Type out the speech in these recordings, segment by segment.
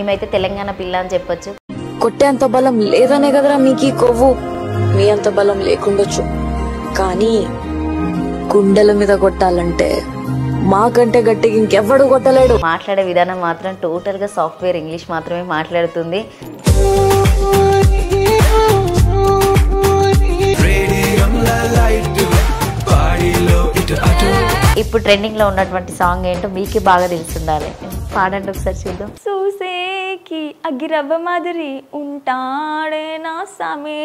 ఏమైతే తెలంగాణ పిల్ల అని చెప్పొచ్చు. కొట్టేంత బలం లేదనే కదరా మీకు కొవ్వు. మీ అంత బలం లేకుండొచ్చు, కానీ కుండల మీద కొట్టాలంటే మాకంటే గట్టిగా ఇంకెవ్వడు కొట్టలేడు. మాట్లాడే విధానం మాత్రం టోటల్ గా సాఫ్ట్వేర్ ఇంగ్లీష్ మాత్రమే మాట్లాడుతుంది. ఇప్పుడు ట్రెండింగ్ లో ఉన్నటువంటి సాంగ్ ఏంటో మీకే బాగా తెలుసుండాలి, పాడండి ఒకసారి చూద్దాం. చూసేకి అగిరవ్వ మాదిరి ఉంటాడే నా సామే.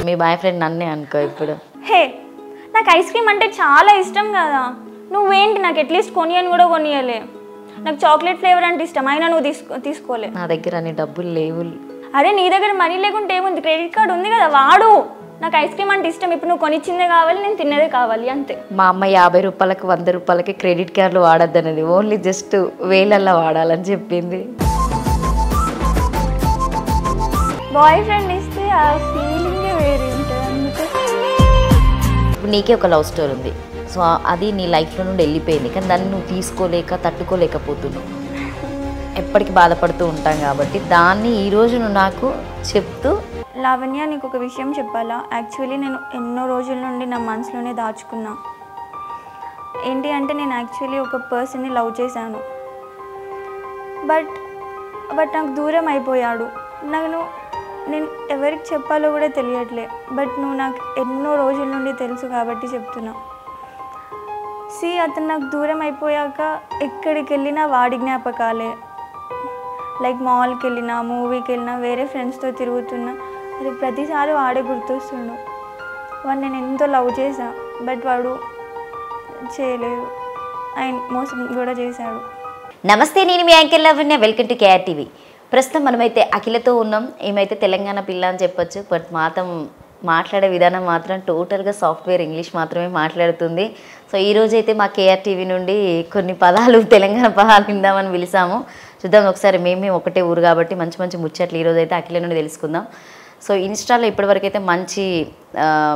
మీ బాయ్ ఫ్రెండ్ నన్నే అనుకో ఇప్పుడు. హే, నాకు ఐస్ క్రీమ్ అంటే చాలా ఇష్టం కదా, నువ్వేంటి నాకు అట్లీస్ట్ కొనియని కూడా కొనియలే. నాకు చాక్లెట్ ఫ్లేవర్ అంటే ఇష్టం, అయినా నువ్వు తీసుకోలే. నా దగ్గర అన్ని డబ్బులు లేవు. అరే నీ దగ్గర మనీ లేకుంటే ఏముంది, క్రెడిట్ కార్డు ఉంది కదా వాడు. నాకు ఐస్ క్రీమ్ అంటే ఇష్టం, ఇప్పుడు నువ్వు కొనిచ్చిందే కావాలి, నేను తిన్నదే కావాలి అంతే. మా అమ్మ 50 రూపాయలకు 100 రూపాయలకి క్రెడిట్ కార్డులు వాడద్దు అనేది, ఓన్లీ జస్ట్ వేలల్లో వాడాలని చెప్పింది. బాయ్ ఫ్రెండ్ ఇస్తే ఆ ఫీలింగే వేరే ఉంటుంది. అందుకే ఇప్పుడు నీకే ఒక లవ్ స్టోరీ ఉంది, సో అది నీ లైఫ్లో నుండి వెళ్ళిపోయింది, కానీ దాన్ని నువ్వు తీసుకోలేక తట్టుకోలేకపోతున్నావు. ఎప్పటికీ బాధపడుతూ ఉంటాం కాబట్టి దాన్ని ఈరోజు నువ్వు నాకు చెప్తూ. లావణ్య, నీకు ఒక విషయం చెప్పాలా? యాక్చువల్లీ నేను ఎన్నో రోజుల నుండి నా మనసులోనే దాచుకున్నా. ఏంటి అంటే నేను యాక్చువల్లీ ఒక పర్సన్ని లవ్ చేశాను, బట్ నాకు దూరం అయిపోయాడు. నేను ఎవరికి చెప్పాలో కూడా తెలియట్లే, బట్ నువ్వు నాకు ఎన్నో రోజుల నుండి తెలుసు కాబట్టి చెప్తున్నా. అతను నాకు దూరం అయిపోయాక ఎక్కడికి వెళ్ళినా వాడి జ్ఞాపకాలే. లైక్ మాల్కి వెళ్ళినా, మూవీకి వెళ్ళినా, వేరే ఫ్రెండ్స్తో తిరుగుతున్నా, అది ప్రతిసారి వాడే గుర్తొస్తుండు. వాడు నేను ఎంతో లవ్ చేశా, బట్ వాడు చేయలేదు, ఆయన మోసం కూడా చేశాడు. నమస్తే, నేను మీ anchor Lavanya, welcome to KR TV. ప్రస్తుతం మనమైతే అఖిలతో ఉన్నాం. ఏమైతే తెలంగాణ పిల్ల అని చెప్పొచ్చు, బట్ మాట్లాడే విధానం మాత్రం టోటల్గా సాఫ్ట్వేర్ ఇంగ్లీష్ మాత్రమే మాట్లాడుతుంది. సో ఈరోజైతే మా కేఆర్ టీవీ నుండి కొన్ని పదాలు, తెలంగాణ పదాలు విందామని పిలిచాము. చూద్దాం ఒకసారి. మేము ఒకటే ఊరు కాబట్టి మంచి మంచి ముచ్చట్లు ఈరోజైతే అఖిల నుండి తెలుసుకుందాం. సో ఇన్స్టాలో ఇప్పటివరకు అయితే మంచి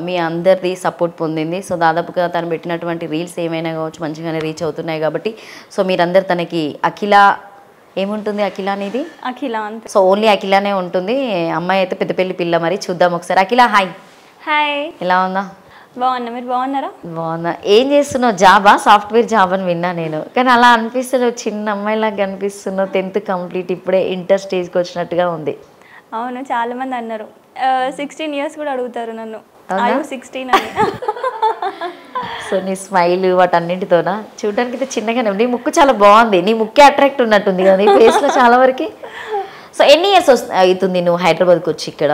మీ అందరిది సపోర్ట్ పొందింది. సో దాదాపుగా తను పెట్టినటువంటి రీల్స్ ఏమైనా కావచ్చు మంచిగానే రీచ్ అవుతున్నాయి కాబట్టి, సో మీరందరు తనకి అఖిల ఏముంటుంది, అఖిల అనేది అఖిల అంతే. సో ఓన్లీ అఖిలనే ఉంటుంది. అమ్మాయి అయితే పెద్దపల్లి పిల్ల. మరి చూద్దాం ఒకసారి. అఖిల హాయ్. హాయ్, ఎలా ఉందా? బాగున్నా, మీరు బాగున్నారా? బాగున్నా. ఏం చేస్తున్నావు? జాబా? సాఫ్ట్వేర్ జాబ్ అని విన్నా నేను, కానీ అలా అనిపిస్తున్నావు, చిన్న అమ్మాయిలాగా కనిపిస్తున్నావు. 10th కంప్లీట్, ఇప్పుడే ఇంటర్ స్టేజ్కి వచ్చినట్టుగా ఉంది. అవును, చాలా మంది అన్నారు. 16 years కూడా అడుగుతారు నన్ను, 16 అని. సో నీ స్మైల్ వాటన్నింటితోనా? చూడడానికి అయితే చిన్నగానే ఉంది. నీ ముక్కు చాలా బాగుంది, నీ ముక్కే అట్రాక్ట్ ఉన్నట్టుంది కదా నీ ఫేస్లో చాలా వరకు. సో ఎన్ని ఇయర్స్ అవుతుంది నువ్వు హైదరాబాద్కి వచ్చి ఇక్కడ?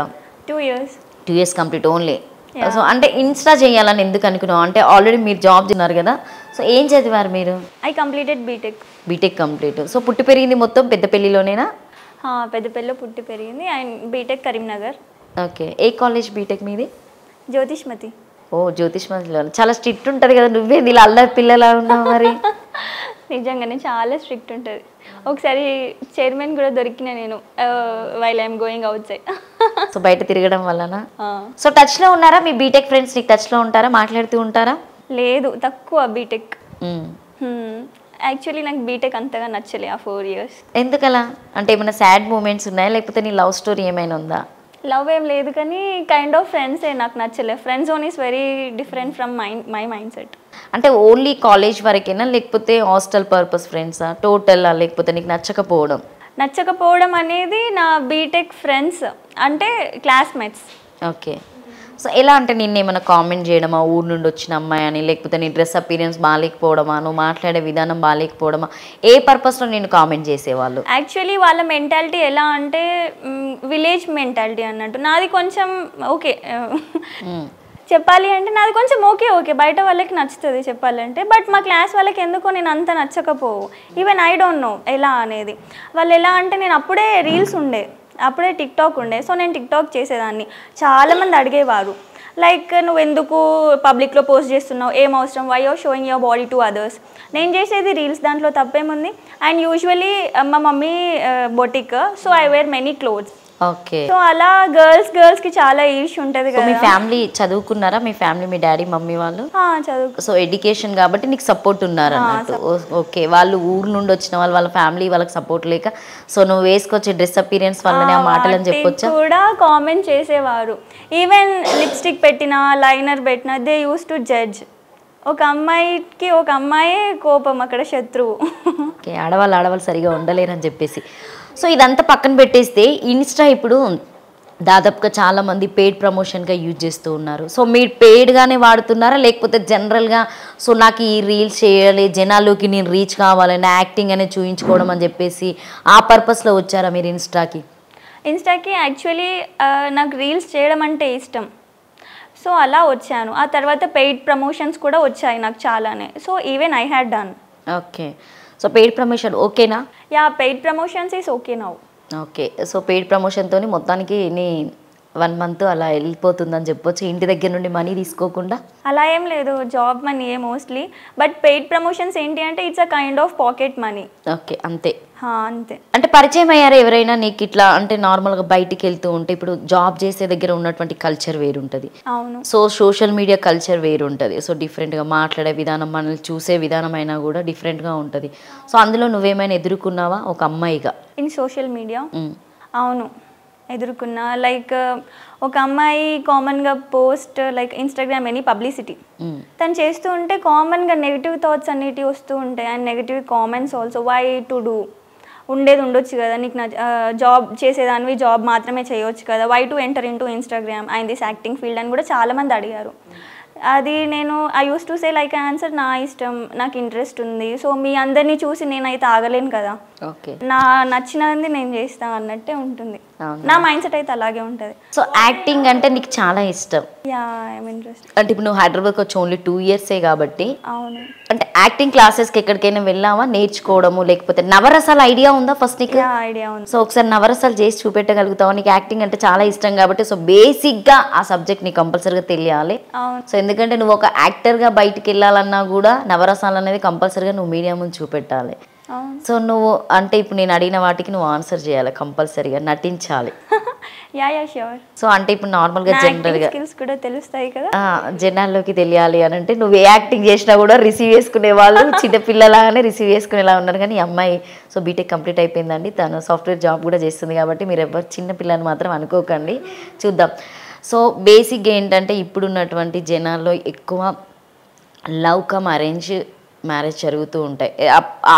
2 years. 2 years complete only. So అంటే ఇన్స్టా చేయాలని ఎందుకు అనుకున్నావు? అంటే ఆల్రెడీ మీరు జాబ్ చేస్తున్నారు కదా, సో ఏం చదివారు మీరు? I completed BTech complete. So పుట్టి పెరిగింది మొత్తం పెద్దపల్లిలోనేనా? పెద్దపల్లిలో పుట్టి పెరిగింది. And BTech Karimnagar. ఓకే. ఏ కాలేజ్ బీటెక్ మీది? జ్యోతిష్మతి. ఓ జ్యోతిష్మతిలో. చాలా స్ట్రిక్ట్ ఉంటుంది కదా, నువ్వేది ఇలా అల్లరి పిల్లలా ఉన్నావు మరి? నిజంగానే చాలా స్ట్రిక్ట్ ఉంటుంది. ఒకసారి చైర్మన్ కూడా దొరికిన నేను, while I'm going out side. So బయట తిరగడం వలన. సో టచ్లో ఉన్నారా మీ బీటెక్ ఫ్రెండ్స్? నీకు టచ్లో ఉంటారా, మాట్లాడుతూ ఉంటారా? లేదు, తక్కువ బీటెక్. యాక్చువల్లీ నాకు బీటెక్ అంతగా నచ్చలే ఆ 4 years. ఎందుకలా? అంటే ఏమైనా సాడ్ మూమెంట్స్ ఉన్నాయా, లేకపోతే నీ లవ్ స్టోరీ ఏమైనా ఉందా? లవ్ ఏం లేదు, కానీ కైండ్ ఆఫ్ ఫ్రెండ్సే నాకు నచ్చలే. Friend zone is very different from my mind set. అంటే ఓన్లీ కాలేజ్ వరకేనా, లేకపోతే హాస్టల్ పర్పస్ ఫ్రెండ్సా టోటల్, లేకపోతే నీకు నచ్చకపోవడం అనేది నా బీటెక్ ఫ్రెండ్స్ అంటే క్లాస్మేట్స్. ఓకే. సో ఎలా అంటే నిన్ను ఏమైనా కామెంట్ చేయడమా, ఊరు నుండి వచ్చిన అమ్మాయి అని, లేకపోతే నీ డ్రెస్ అపీరియన్స్ బాగాలేకపోవడమా, నువ్వు మాట్లాడే విధానం బాగాలేకపోవడమా, ఏ పర్పస్లో నేను కామెంట్ చేసేవాళ్ళు? యాక్చువల్లీ వాళ్ళ మెంటాలిటీ ఎలా అంటే విలేజ్ మెంటాలిటీ అన్నట్టు. నాది కొంచెం ఓకే చెప్పాలి అంటే, నాది కొంచెం ఓకే బయట వాళ్ళకి నచ్చుతుంది చెప్పాలంటే, బట్ మా క్లాస్ వాళ్ళకి ఎందుకో నేను అంత నచ్చకపోవు. ఈవెన్ ఐ డోంట్ నో ఎలా అనేది. వాళ్ళు ఎలా అంటే, నేను అప్పుడే రీల్స్ ఉండే, అప్పుడే టిక్టాక్ ఉండే, సో నేను టిక్టాక్ చేసేదాన్ని. చాలామంది అడిగేవారు, లైక్ నువ్వు ఎందుకు పబ్లిక్లో పోస్ట్ చేస్తున్నావు, ఏం అవసరం, why are showing your body to others. నేను చేసేది రీల్స్, దాంట్లో తప్పేముంది. అండ్ యూజువలీ మా mummy boutique, so I wear many clothes. Okay. So అలా గర్ల్స్ కి చాలా ఈర్ష్ ఉంటది సో మీ కదా. ఫ్యామిలీ చదువుకున్నారా? మీ ఫ్యామిలీ, మీ డాడీ మమ్మీ వాళ్ళు? చదువు. సో ఎడ్యుకేషన్ కాబట్టి నీకు సపోర్ట్ ఉన్నారు అన్నట్టు. ఓకే. వాళ్ళు ఊరు నుండి వచ్చిన వాళ్ళు, వాళ్ళ ఫ్యామిలీ వాళ్ళకి సపోర్ట్ లేక సో నువ్వు వేసుకొచ్చే డ్రెస్ అపీరియన్స్ వల్లనే ఆ మాటలు అని చెప్పొచ్చా? కూడా కామెంట్ చేసేవారు. ఈవెన్ లిప్స్టిక్ పెట్టినా లైనర్ పెట్టినా దే యూస్ టు జడ్జ్. ఒక అమ్మాయే కోపం, అక్కడ శత్రువు. ఓకే. ఆడవాళ్ళు సరిగా ఉండలేరని చెప్పేసి. సో ఇదంతా పక్కన పెట్టేస్తే ఇన్స్టా ఇప్పుడు దాదాపుగా చాలామంది పెయిడ్ ప్రమోషన్గా యూజ్ చేస్తూ ఉన్నారు. సో మీరు పెయిడ్గానే వాడుతున్నారా, లేకపోతే జనరల్గా సో నాకు ఈ రీల్స్ చేయాలి, జనాల్లోకి నేను రీచ్ కావాలని యాక్టింగ్ అనేది చూయించుకోవడం అని చెప్పేసి ఆ పర్పస్లో వచ్చారా మీరు ఇన్స్టాకి? యాక్చువల్లీ నాకు రీల్స్ చేయడం అంటే ఇష్టం. సో అలా వచ్చాను. ఆ తర్వాత పెయిడ్ ప్రమోషన్స్ కూడా వచ్చాయి నాకు చాలానే. So even I had done. Okay. So paid promotion ఓకేనా? Yeah, paid promotions is okay now. Okay. So paid ప్రమోషన్తో మొత్తానికి 1 మంత్ అలా వెళ్ళిపోతుందని చెప్పొచ్చు, ఇంటి దగ్గర నుండి మనీ తీసుకోకుండా. అలా ఏం లేదు, job money mostly. But paid promotions ఏంటి అంటే it's a kind of pocket money. Okay. అంతే. అంతే. అంటే పరిచయం అయ్యారా ఎవరైనా నీకు ఇట్లా? అంటే నార్మల్గా బయటికి వెళ్తూ ఉంటే ఇప్పుడు జాబ్ చేసే దగ్గర ఉన్నటువంటి కల్చర్ వేరుంటుంది. అవును. సో సోషల్ మీడియా కల్చర్ వేరుంటుంది. సో డిఫరెంట్గా మాట్లాడే విధానం, మనల్ని చూసే విధానం అయినా కూడా డిఫరెంట్గా ఉంటుంది. సో అందులో నువ్వేమైనా ఎదుర్కొన్నావా ఒక అమ్మాయిగా? ఇన్ సోషల్ మీడియా అవును ఎదుర్కొన్నా. లైక్ ఒక అమ్మాయి కామన్గా post like Instagram any publicity తను చేస్తూ ఉంటే కామన్గా నెగిటివ్ థాట్స్ అన్నిటి వస్తూ ఉంటాయి. And negative comments also. Why to do, ఉండొచ్చు కదా నీకు, జాబ్ చేసేదానివి జాబ్ మాత్రమే చేయవచ్చు కదా, why to enter into Instagram and this acting field అని కూడా చాలామంది అడిగారు. అది నేను I use to say like answer, నా ఇష్టం, నాకు ఇంట్రెస్ట్ ఉంది. సో మీ అందరినీ చూసి నేనైతే ఆగలేను కదా, ఓకే, నా నచ్చినది నేను చేస్తాను అన్నట్టే ఉంటుంది. నా మైండ్ సెట్ అయితే అలాగే ఉంటుంది. సో యాక్టింగ్ అంటే నీకు చాలా ఇష్టం. Yeah, I'm interest. అంటే ఇప్పుడు నువ్వు హైదరాబాద్కి వచ్చి ఓన్లీ 2 ఇయర్సే కాబట్టి, అవును. అంటే యాక్టింగ్ క్లాసెస్కి ఎక్కడికైనా వెళ్ళావా నేర్చుకోవడము, లేకపోతే నవరసాల ఐడియా ఉందా ఫస్ట్ నీకు? ఐడియా ఉంది. సో ఒకసారి నవరసాలు చేసి చూపెట్టగలుగుతావా? నీకు యాక్టింగ్ అంటే చాలా ఇష్టం కాబట్టి సో బేసిక్గా ఆ సబ్జెక్ట్ నీకు కంపల్సరీగా తెలియాలి. సో ఎందుకంటే నువ్వు ఒక యాక్టర్గా బయటికి వెళ్ళాలన్నా కూడా నవరసాలు అనేది కంపల్సరీగా నువ్వు మీడియా ముందు చూపెట్టాలి. సో నువ్వు అంటే ఇప్పుడు నేను అడిగిన వాటికి నువ్వు ఆన్సర్ చేయాలి, కంపల్సరీగా నటించాలి. Yeah sure. సో అంటే ఇప్పుడు నార్మల్గా జనరల్గా స్కిల్స్ కూడా తెలుస్తాయి కదా, జనాల్లోకి తెలియాలి అని అంటే నువ్వు ఏ యాక్టింగ్ చేసినా కూడా రిసీవ్ చేసుకునే వాళ్ళు చిన్నపిల్లలాగానే రిసీవ్ చేసుకునేలా ఉన్నారు. కానీ ఈ అమ్మాయి సో బీటెక్ కంప్లీట్ అయిపోయిందండి, తను సాఫ్ట్వేర్ జాబ్ కూడా చేస్తుంది. కాబట్టి మీరు ఎవరు చిన్నపిల్లని మాత్రం అనుకోకండి. చూద్దాం. సో బేసిక్గా ఏంటంటే ఇప్పుడున్నటువంటి జనాల్లో ఎక్కువ లవ్ కమ్ అరేంజ్ మ్యారేజ్ జరుగుతూ ఉంటాయి.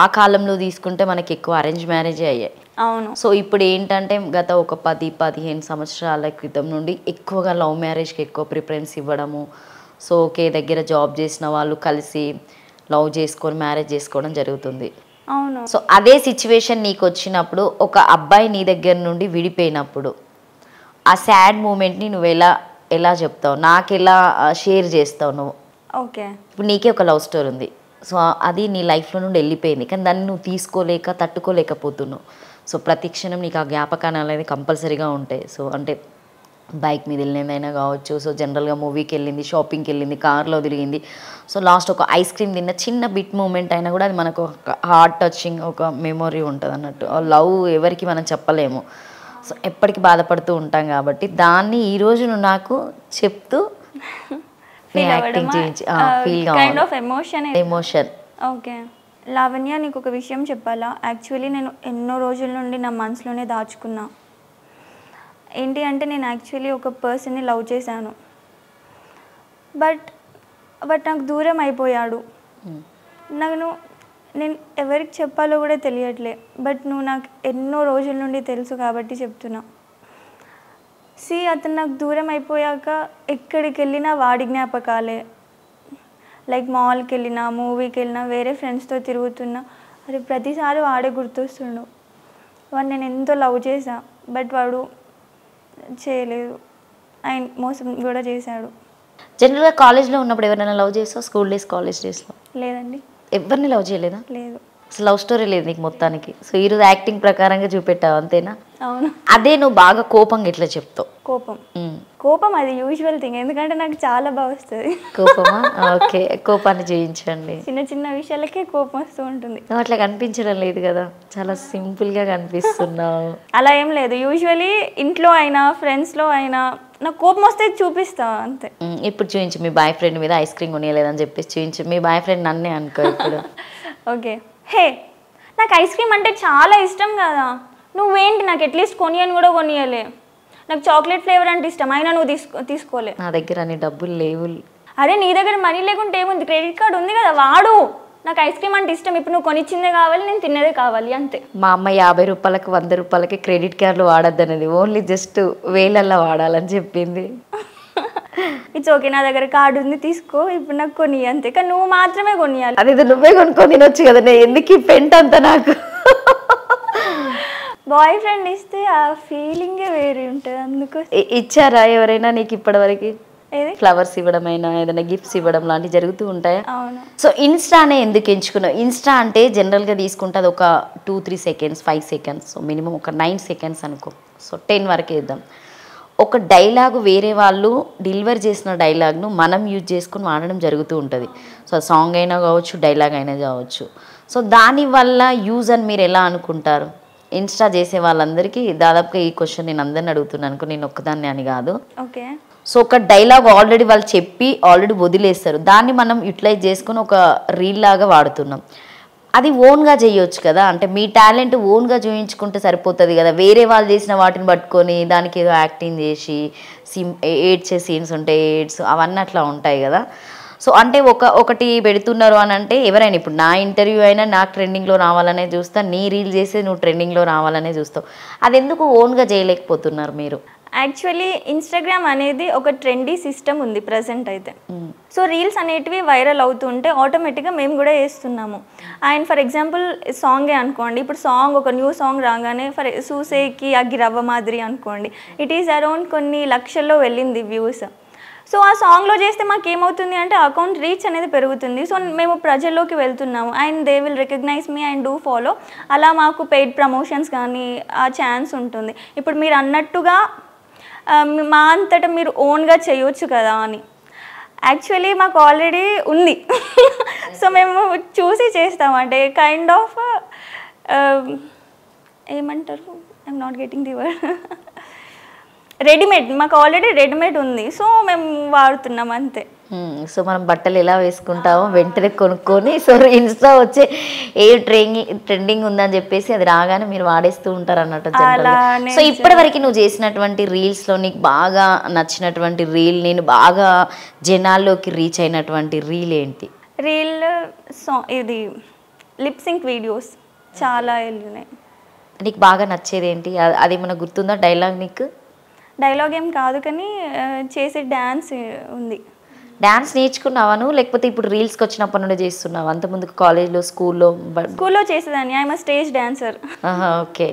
ఆ కాలంలో తీసుకుంటే మనకి ఎక్కువ అరేంజ్ మ్యారేజే అయ్యాయి. అవును. సో ఇప్పుడు ఏంటంటే గత ఒక 10-15 సంవత్సరాల క్రితం నుండి ఎక్కువగా లవ్ మ్యారేజ్కి ఎక్కువ ప్రిఫరెన్స్ ఇవ్వడము. సో ఒకే దగ్గర జాబ్ చేసిన వాళ్ళు కలిసి లవ్ చేసుకొని మ్యారేజ్ చేసుకోవడం జరుగుతుంది. అవును. సో అదే సిచ్యువేషన్ నీకు వచ్చినప్పుడు, ఒక అబ్బాయి నీ దగ్గర నుండి విడిపోయినప్పుడు ఆ సాడ్ మూమెంట్ని నువ్వు ఎలా చెప్తావు, నాకు ఎలా షేర్ చేస్తావు నువ్వు? ఓకే. ఇప్పుడు నీకే ఒక లవ్ స్టోరీ ఉంది. సో అది నీ లైఫ్లో నుండి వెళ్ళిపోయింది, కానీ దాన్ని నువ్వు తీసుకోలేక తట్టుకోలేకపోతున్నావు. సో ప్రతి క్షణం నీకు ఆ జ్ఞాపకాలు అనేది కంపల్సరీగా ఉంటాయి. సో అంటే బైక్ మీద వెళ్ళిందైనా కావచ్చు, సో జనరల్గా మూవీకి వెళ్ళింది, షాపింగ్కి వెళ్ళింది, కార్లో తిరిగింది, సో లాస్ట్ ఒక ఐస్ క్రీమ్ తిన్న చిన్న బిట్ మూమెంట్ అయినా కూడా అది మనకు ఒక హార్ట్ టచింగ్ ఒక మెమొరీ ఉంటుంది అన్నట్టు. లవ్ ఎవరికి మనం చెప్పలేము. సో ఎప్పటికీ బాధపడుతూ ఉంటాం కాబట్టి దాన్ని ఈరోజు నువ్వు నాకు చెప్తూ ఎమోషన్. ఓకే లావణ్య, నీకు ఒక విషయం చెప్పాలా? యాక్చువల్లీ నేను ఎన్నో రోజుల నుండి నా మనసులోనే దాచుకున్నా. ఏంటి అంటే నేను యాక్చువల్లీ ఒక పర్సన్ని లవ్ చేశాను, బట్ నాకు దూరం అయిపోయాడు. నేను ఎవరికి చెప్పాలో కూడా తెలియట్లే, బట్ నువ్వు నాకు ఎన్నో రోజుల నుండి తెలుసు కాబట్టి చెప్తున్నా. అతను నాకు దూరం అయిపోయాక ఎక్కడికి వెళ్ళినా వాడి జ్ఞాపకాలే. లైక్ మాల్కి వెళ్ళినా, మూవీకి వెళ్ళినా, వేరే ఫ్రెండ్స్తో తిరుగుతున్నా, అరే ప్రతిసారి వాడే గుర్తొస్తుండు. వాడు నేను ఎంతో లవ్ చేశా, బట్ వాడు చేయలేదు, ఆయన మోసం కూడా చేశాడు. జనరల్గా కాలేజ్లో ఉన్నప్పుడు ఎవరైనా లవ్ చేస్తావు? స్కూల్ డేస్, కాలేజ్ డేస్లో? లేదండి. ఎవరిని లవ్ చేయలేదా? లేదు. అసలు లవ్ స్టోరీ లేదు నీకు మొత్తానికి. సో ఈరోజు యాక్టింగ్ ప్రకారంగా చూపెట్టావు అంతేనా? అవును. అదే నువ్వు బాగా కోపంగా ఎట్లా చెప్తావు? కోపం కోపం అది యూజువల్ థింగ్, ఎందుకంటే నాకు చాలా బాగా వస్తుంది కోపమా? ఓకే, కోపాన్ని జయించండి. చిన్న చిన్న విషయాలకే కోపం వస్తూ ఉంటుంది. అట్లా కనిపించడం లేదు కదా, చాలా సింపుల్గా కనిపిస్తున్నావు. అలా ఏం లేదు, యూజువలీ ఇంట్లో అయినా ఫ్రెండ్స్లో అయినా నాకు కోపం వస్తే చూపిస్తా అంతే. ఇప్పుడు చూపించు, మీ బాయ్ ఫ్రెండ్ మీద ఐస్ క్రీమ్ కొనియలేదని చెప్పేసి చూపించు. మీ బాయ్ ఫ్రెండ్ నన్నే అనుకో ఇప్పుడు. ఓకే, హే నాకు ఐస్ క్రీమ్ అంటే చాలా ఇష్టం కదా, నువ్వేంటి నాకు అట్లీస్ట్ కొనియని కూడా కొనియలే. నాకు చాక్లెట్ ఫ్లేవర్ అంటే ఇష్టం, అయినా నువ్వు తీసుకోలే. నా దగ్గర అన్ని డబ్బులు లేవు. అరే నీ దగ్గర మనీ లేకుంటే ఏముంది, క్రెడిట్ కార్డు ఉంది కదా వాడు. నాకు ఐస్ క్రీమ్ అంటే ఇష్టం, ఇప్పుడు నువ్వు కొనిచ్చిందే కావాలి, నేను తిన్నదే కావాలి అంతే. మా అమ్మ 50 రూపాయలకు 100 రూపాయలకి క్రెడిట్ కార్డులు వాడద్దనేది, ఓన్లీ జస్ట్ వేలల్లో వాడాలని చెప్పింది. ఇట్స్ ఓకే, నా దగ్గర కార్డు ఉంది తీసుకో, ఇప్పుడు నాకు కొని అంతే, కానీ నువ్వు మాత్రమే కొనియాలి. అదే నువ్వే కొనుక్కొని తినొచ్చు కదా, నేను ఎందుకు ఈ పెంట్ అంతా నాకు. బాయ్ ఫ్రెండ్ ఇస్తే ఆ ఫీలింగే వేరే ఉంటుంది. అందుకు ఇచ్చారా ఎవరైనా నీకు ఇప్పటివరకు? ఏది ఫ్లవర్స్ ఇవ్వడం అయినా ఏదైనా గిఫ్ట్స్ ఇవ్వడం లాంటివి జరుగుతూ ఉంటాయా? అవును. సో ఇన్స్టానే ఎందుకు ఎంచుకున్నావు? ఇన్స్టా అంటే జనరల్గా తీసుకుంటే అది ఒక 2-3 సెకండ్స్ 5 సెకండ్స్, సో మినిమం ఒక 9 సెకండ్స్ అనుకో, సో 10 వరకు వేద్దాం. ఒక డైలాగు వేరే వాళ్ళు డెలివర్ చేసిన డైలాగ్ను మనం యూజ్ చేసుకుని వాడడం జరుగుతూ ఉంటుంది. సో సాంగ్ అయినా కావచ్చు, డైలాగ్ అయినా కావచ్చు. సో దానివల్ల యూజ్ అని మీరు ఎలా అనుకుంటారు? ఇన్స్టా చేసే వాళ్ళందరికీ దాదాపుగా ఈ క్వశ్చన్ నేను అందరిని అడుగుతున్నాను అనుకో, నేను ఒక్కదాన్ని అని కాదు. ఓకే. సో ఒక డైలాగ్ ఆల్రెడీ వాళ్ళు చెప్పి ఆల్రెడీ వదిలేస్తారు, దాన్ని మనం యూటిలైజ్ చేసుకుని ఒక రీల్ లాగా వాడుతున్నాం. అది ఓన్గా చేయొచ్చు కదా, అంటే మీ టాలెంట్ ఓన్గా చూపించుకుంటే సరిపోతుంది కదా. వేరే వాళ్ళు చేసిన వాటిని పట్టుకొని దానికి ఏదో యాక్టింగ్ చేసి ఏడ్చే సీన్స్ ఉంటాయి, ఏడ్స్ అవన్నీ అట్లా ఉంటాయి కదా. సో అంటే ఒకటి పెడుతున్నారు అని అంటే ఎవరైనా, ఇప్పుడు నా ఇంటర్వ్యూ అయినా నాకు ట్రెండింగ్లో రావాలనే చూస్తా, నీ రీల్ చేసి నువ్వు ట్రెండింగ్లో రావాలనే చూస్తావు. అది ఎందుకు ఓన్గా చేయలేకపోతున్నారు మీరు? యాక్చువల్లీ ఇన్స్టాగ్రామ్ అనేది ఒక ట్రెండీ సిస్టమ్ ఉంది ప్రజెంట్ అయితే. సో రీల్స్ అనేటివి వైరల్ అవుతుంటే ఆటోమేటిక్గా మేము కూడా వేస్తున్నాము. అండ్ ఫర్ ఎగ్జాంపుల్ సాంగే అనుకోండి, ఇప్పుడు సాంగ్ ఒక న్యూ సాంగ్ రాగానే ఫర్ సూసేకి అగ్గి రవ్వ మాదిరి అనుకోండి, ఇట్ ఈస్ అరౌండ్ కొన్ని లక్షల్లో వెళ్ళింది వ్యూస్. సో ఆ సాంగ్లో చేస్తే మాకు ఏమవుతుంది అంటే అకౌంట్ రీచ్ అనేది పెరుగుతుంది. సో మేము ప్రజల్లోకి వెళ్తున్నాము and they will recognise me and do follow. అలా మాకు పెయిడ్ ప్రమోషన్స్ కానీ ఆ ఛాన్స్ ఉంటుంది. ఇప్పుడు మీరు అన్నట్టుగా మా అంతటా మీరు ఓన్గా చేయొచ్చు కదా అని యాక్చువల్లీ మాకు ఆల్రెడీ ఉంది. సో మేము చూసి చేస్తాం, అంటే కైండ్ ఆఫ్ ఏమంటారు, I'm not getting the word, readymade. మాకు ఆల్రెడీ రెడీమేడ్ ఉంది, సో మేము వాడుతున్నాం అంతే. సో మనం బట్టలు ఎలా వేసుకుంటామో వెంటనే కొనుక్కొని, సో ఇన్స్టా వచ్చే ఏ ట్రెండింగ్ ఉందని చెప్పేసి అది రాగానే మీరు వాడేస్తూ ఉంటారు అన్నట్టు. సో ఇప్పటివరకు నువ్వు చేసినటువంటి రీల్స్లో నీకు బాగా నచ్చినటువంటి రీల్, నేను బాగా జనాల్లోకి రీచ్ అయినటువంటి రీల్ ఏంటి? రీల్ ఇది లిప్ సింక్ వీడియోస్ చాలా వెళ్ళినాయి. నీకు బాగా నచ్చేది ఏంటి? అది ఏమైనా గుర్తుందా డైలాగ్ నీకు? డైలాగ్ ఏం కాదు కానీ చేసే డ్యాన్స్ ఉంది. డ్యాన్స్ నేర్చుకున్నావా నువ్వు, లేకపోతే ఇప్పుడు రీల్స్కి వచ్చినప్పటి నుండి చేస్తున్నావు? అంతకుముందు కాలేజ్లో స్కూల్లో చేసేదాన్ని. I'm stage dancer. ఓకే.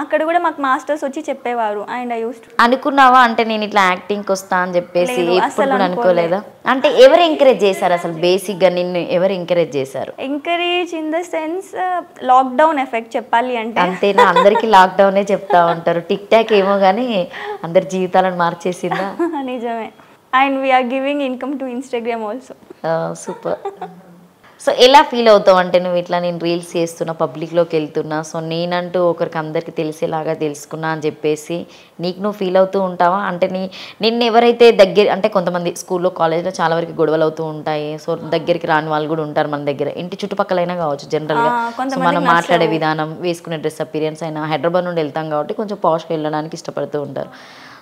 అక్కడ కూడా మాకు మాస్టర్స్ వచ్చి చెప్పేవారు అండ్ ఐ యూజ్డ్. అనుకున్నావా అంటే నేను ఇట్లా యాక్టింగ్కి వస్తా అని చెప్పేసి? ఎప్పుడు కూడా అనుకోలేదా? అంటే ఎవరు ఎంకరేజ్ చేశారు అసలు? బేసిక్గా నిన్ను ఎవరు ఎంకరేజ్ చేశారు? Encourage in the sense lockdown effect చెప్పాలి అంటే. అంతేనా? అందరికీ లాక్డౌనే చెప్తా ఉంటారు. టిక్ టాక్ ఏమో కానీ అందరి జీవితాలను మార్చేసిందా? నిజమే. And we're giving income to Instagram also. Super. So ఎలా ఫీల్ అవుతావు అంటే నువ్వు ఇట్లా నేను రీల్స్ చేస్తున్నా, పబ్లిక్లోకి వెళ్తున్నా, సో నేనంటూ ఒకరికి అందరికీ తెలిసేలాగా తెలుసుకున్నా అని చెప్పేసి నీకు నువ్వు ఫీల్ అవుతూ ఉంటావా? అంటే నిన్ను ఎవరైతే దగ్గర, అంటే కొంతమంది స్కూల్లో కాలేజ్లో చాలా వరకు గొడవలు అవుతూ ఉంటాయి, సో దగ్గరికి రాని వాళ్ళు కూడా ఉంటారు మన దగ్గర, ఇంటి చుట్టుపక్కలైనా కావచ్చు జనరల్గా. మనం మాట్లాడే విధానం, వేసుకునే డ్రెస్ అపీరియన్స్ అయినా, హైదరాబాద్ నుండి వెళ్తాం కాబట్టి కొంచెం పాష్గా వెళ్ళడానికి ఇష్టపడుతూ ఉంటారు.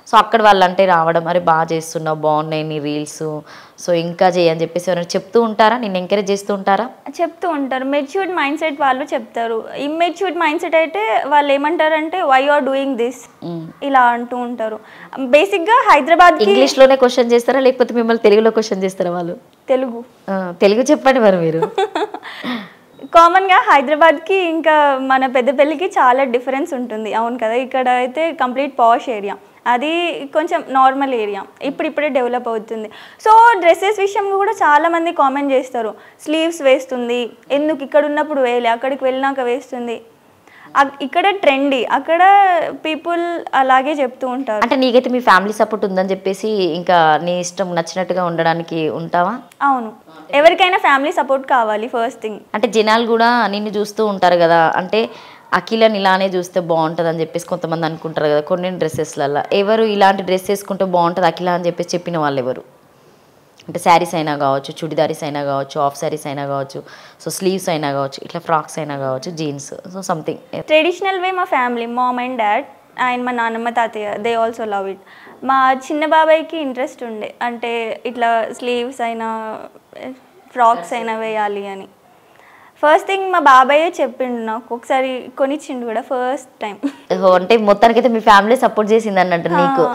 సో అక్కడ వాళ్ళంటే రావడం, మరి బాగా చేస్తున్నావు, బాగున్నాయి నీ రీల్స్, సో ఇంకా చేయని చెప్పేసి ఎవరైనా చెప్తూ ఉంటారా? నిన్ను ఎంకరేజ్ చేస్తూ ఉంటారా? చెప్తూ ఉంటారు. మెచ్యూర్డ్ మైండ్ సెట్ వాళ్ళు చెప్తారు. ఇమ్మెచ్యూర్డ్ మైండ్ సెట్ అయితే వాళ్ళు ఏమంటారంటే why you are doing this ఇలా అంటూ ఉంటారు. బేసిక్గా హైదరాబాద్ ఇంగ్లీష్లోనే క్వశ్చన్ చేస్తారా లేకపోతే మిమ్మల్ని తెలుగులో క్వశ్చన్ చేస్తారా వాళ్ళు? తెలుగు చెప్పండి మరి మీరు. కామన్గా హైదరాబాద్కి ఇంకా మన పెద్దపల్లికి చాలా డిఫరెన్స్ ఉంటుంది, అవును కదా. ఇక్కడ అయితే కంప్లీట్ పాష్ ఏరియా, అది కొంచెం నార్మల్ ఏరియా, ఇప్పుడిప్పుడే డెవలప్ అవుతుంది. సో డ్రెస్సెస్ విషయంలో కూడా చాలామంది కామెంట్ చేస్తారు, స్లీవ్స్ వేస్తుంది ఎందుకు, ఇక్కడ ఉన్నప్పుడు వేయలే, అక్కడికి వెళ్ళినాక వేస్తుంది. ఇక్కడ ట్రెండీ, అక్కడ పీపుల్ అలాగే చెప్తూ ఉంటారు. అంటే నీకైతే మీ ఫ్యామిలీ సపోర్ట్ ఉందని చెప్పేసి ఇంకా నీ ఇష్టం నచ్చినట్టుగా ఉండడానికి ఉంటావా? అవును, ఎవరికైనా ఫ్యామిలీ సపోర్ట్ కావాలి ఫస్ట్ థింగ్. అంటే జనాలు కూడా నిన్ను చూస్తూ ఉంటారు కదా, అంటే అఖిలని ఇలానే చూస్తే బాగుంటుంది అని చెప్పేసి కొంతమంది అనుకుంటారు కదా కొన్ని డ్రెస్సెస్లలో. ఎవరు ఇలాంటి డ్రెస్ వేసుకుంటే బాగుంటుంది అఖిల అని చెప్పేసి చెప్పిన వాళ్ళు ఎవరు? అంటే శారీస్ అయినా కావచ్చు, చుడిదారీస్ అయినా కావచ్చు, హాఫ్ శారీస్ అయినా కావచ్చు, సో స్లీవ్స్ అయినా కావచ్చు, ఇట్లా ఫ్రాక్స్ అయినా కావచ్చు, jeans, so something traditional way మా family, mom and dad and మా నాన్నమ్మ తాతయ్య, దే ఆల్సో లవ్ ఇట్. మా చిన్న బాబాయ్కి ఇంట్రెస్ట్ ఉండే, అంటే ఇట్లా స్లీవ్స్ అయినా ఫ్రాక్స్ అయినా వేయాలి అని. ఫస్ట్ థింగ్ మా బాబాయే చెప్పిండు, నాకు ఒకసారి కొనిచ్చిండు కూడా ఫస్ట్ టైం. అంటే మొత్తానికైతే మీ ఫ్యామిలీ సపోర్ట్ చేసింది అన్నట్టు నీకు.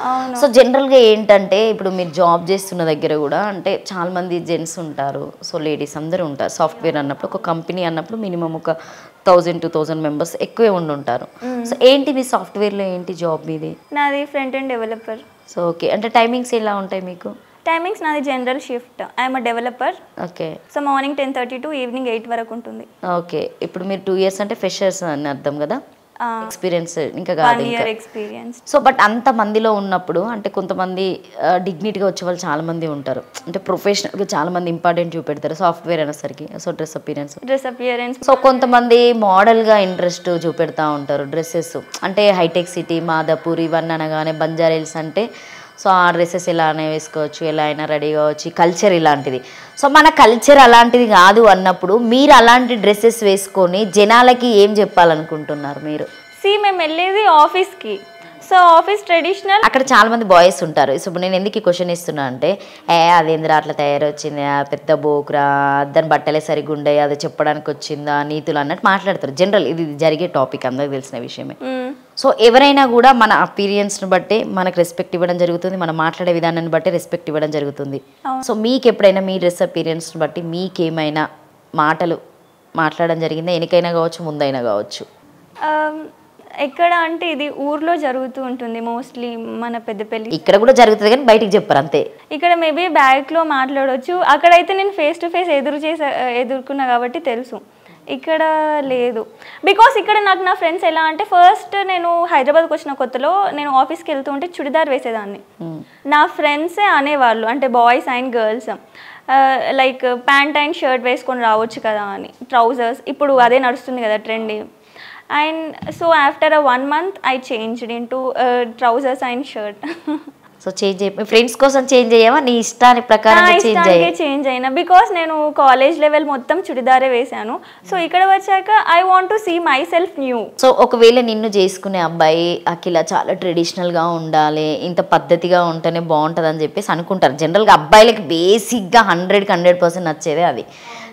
సో జనరల్గా ఏంటంటే ఇప్పుడు మీరు జాబ్ చేస్తున్న దగ్గర కూడా అంటే చాలా మంది జెంట్స్ ఉంటారు, సో లేడీస్ అందరూ ఉంటారు. సాఫ్ట్వేర్ అన్నప్పుడు ఒక కంపెనీ అన్నప్పుడు మినిమం ఒక 1000-2000 మెంబర్స్ ఎక్కువే ఉండుంటారు. సో ఏంటి మీ సాఫ్ట్వేర్లో ఏంటి జాబ్ మీది? నాది front end developer. So okay, అంటే టైమింగ్స్ ఎలా ఉంటాయి మీకు? టైమింగ్స్ నాది general shift, I'm developer. Okay, so morning 10:30 to evening 8 వరకు ఉంటుంది. ఓకే, ఇప్పుడు మీరు 2 years అంటే ఫ్రెషర్స్ అని అర్థం కదా, ఎక్స్పీరియన్స్ ఇంకా 1 కాదు year ఎక్స్పీరియన్స్. సో బట్ అంత మందిలో ఉన్నప్పుడు అంటే కొంతమంది డిగ్నిటీగా వచ్చే వాళ్ళు చాలా మంది ఉంటారు, అంటే ప్రొఫెషనల్గా చాలా మంది ఇంపార్టెంట్ చూపెడతారు సాఫ్ట్వేర్ అనేసరికి. So dress appearance. సో కొంతమంది మోడల్గా ఇంట్రెస్ట్ చూపెడతా ఉంటారు డ్రెస్సెస్, అంటే హైటెక్ సిటీ, మాదాపూర్ ఇవన్నీ అనగానే బంజారా హిల్స్ అంటే సో ఆ డ్రెస్సెస్ ఎలానే వేసుకోవచ్చు, ఎలా అయినా రెడీ కావచ్చు, కల్చర్ ఇలాంటిది. సో మన కల్చర్ అలాంటిది కాదు అన్నప్పుడు మీరు అలాంటి డ్రెస్సెస్ వేసుకొని జనాలకి ఏం చెప్పాలనుకుంటున్నారు మీరు? మేము వెళ్ళేది ఆఫీస్కి, సో ఆఫీస్ ట్రెడిషనల్. అక్కడ చాలా మంది బాయ్స్ ఉంటారు. ఇప్పుడు నేను ఎందుకు ఈ క్వశ్చన్ ఇస్తున్నా అంటే అదేంద్రా అట్లా తయారొచ్చింది, పెద్ద బోకురా, దాని బట్టలే సరిగ్గా ఉండే, అది చెప్పడానికి వచ్చిందా నీతులు అన్నట్టు మాట్లాడతారు. జనరల్ ఇది జరిగే టాపిక్, అందరికి తెలిసిన విషయమే. సో ఎవరైనా కూడా మన అపీరియన్స్ని బట్టి మనకు రెస్పెక్ట్ ఇవ్వడం జరుగుతుంది, మనం మాట్లాడే విధానాన్ని బట్టి రెస్పెక్ట్ ఇవ్వడం జరుగుతుంది. సో మీకు ఎప్పుడైనా మీ డ్రెస్ అపీరియన్స్ని బట్టి మీకేమైనా మాటలు మాట్లాడడం జరిగిందా? వెనకైనా కావచ్చు, ముందైనా కావచ్చు. ఎక్కడ అంటే ఇది ఊర్లో జరుగుతూ ఉంటుంది మోస్ట్లీ, మన పెద్దపల్లి. ఇక్కడ కూడా జరుగుతుంది కానీ బయటికి చెప్పారు అంతే. ఇక్కడ మేబీ బ్యాగ్లో మాట్లాడవచ్చు, అక్కడైతే నేను ఫేస్ టు ఫేస్ ఎదుర్కొన్నా కాబట్టి తెలుసు. ఇక్కడ లేదు, బికాస్ ఇక్కడ నాకు నా ఫ్రెండ్స్ ఎలా అంటే ఫస్ట్ నేను హైదరాబాద్కి వచ్చిన కొత్తలో నేను ఆఫీస్కి వెళ్తూ ఉంటే చుడిదార్ వేసేదాన్ని. నా ఫ్రెండ్సే అనేవాళ్ళు, అంటే boys and girls, like pant and shirt వేసుకొని రావచ్చు కదా అని, ట్రౌజర్స్. ఇప్పుడు అదే నడుస్తుంది కదా trend. And so after a 1 month I changed into trousers and shirt. So change అయ్యి ఫ్రెండ్స్ కోసం చేంజ్ అయ్యావా? నీ ఇష్టాన్ని ప్రకారం చేంజ్ అయినా, బికాస్ నేను కాలేజ్ లెవెల్ మొత్తం చుడిదారే వేసాను. సో ఇక్కడ వచ్చాక I want to see myself new. So ఒకవేళ నిన్ను చేసుకునే అబ్బాయి అఖిల చాలా ట్రెడిషనల్గా ఉండాలి, ఇంత పద్ధతిగా ఉంటేనే బాగుంటుంది అని చెప్పేసి అనుకుంటారు. జనరల్గా అబ్బాయిలకి బేసిక్గా 100% నచ్చేదే అది.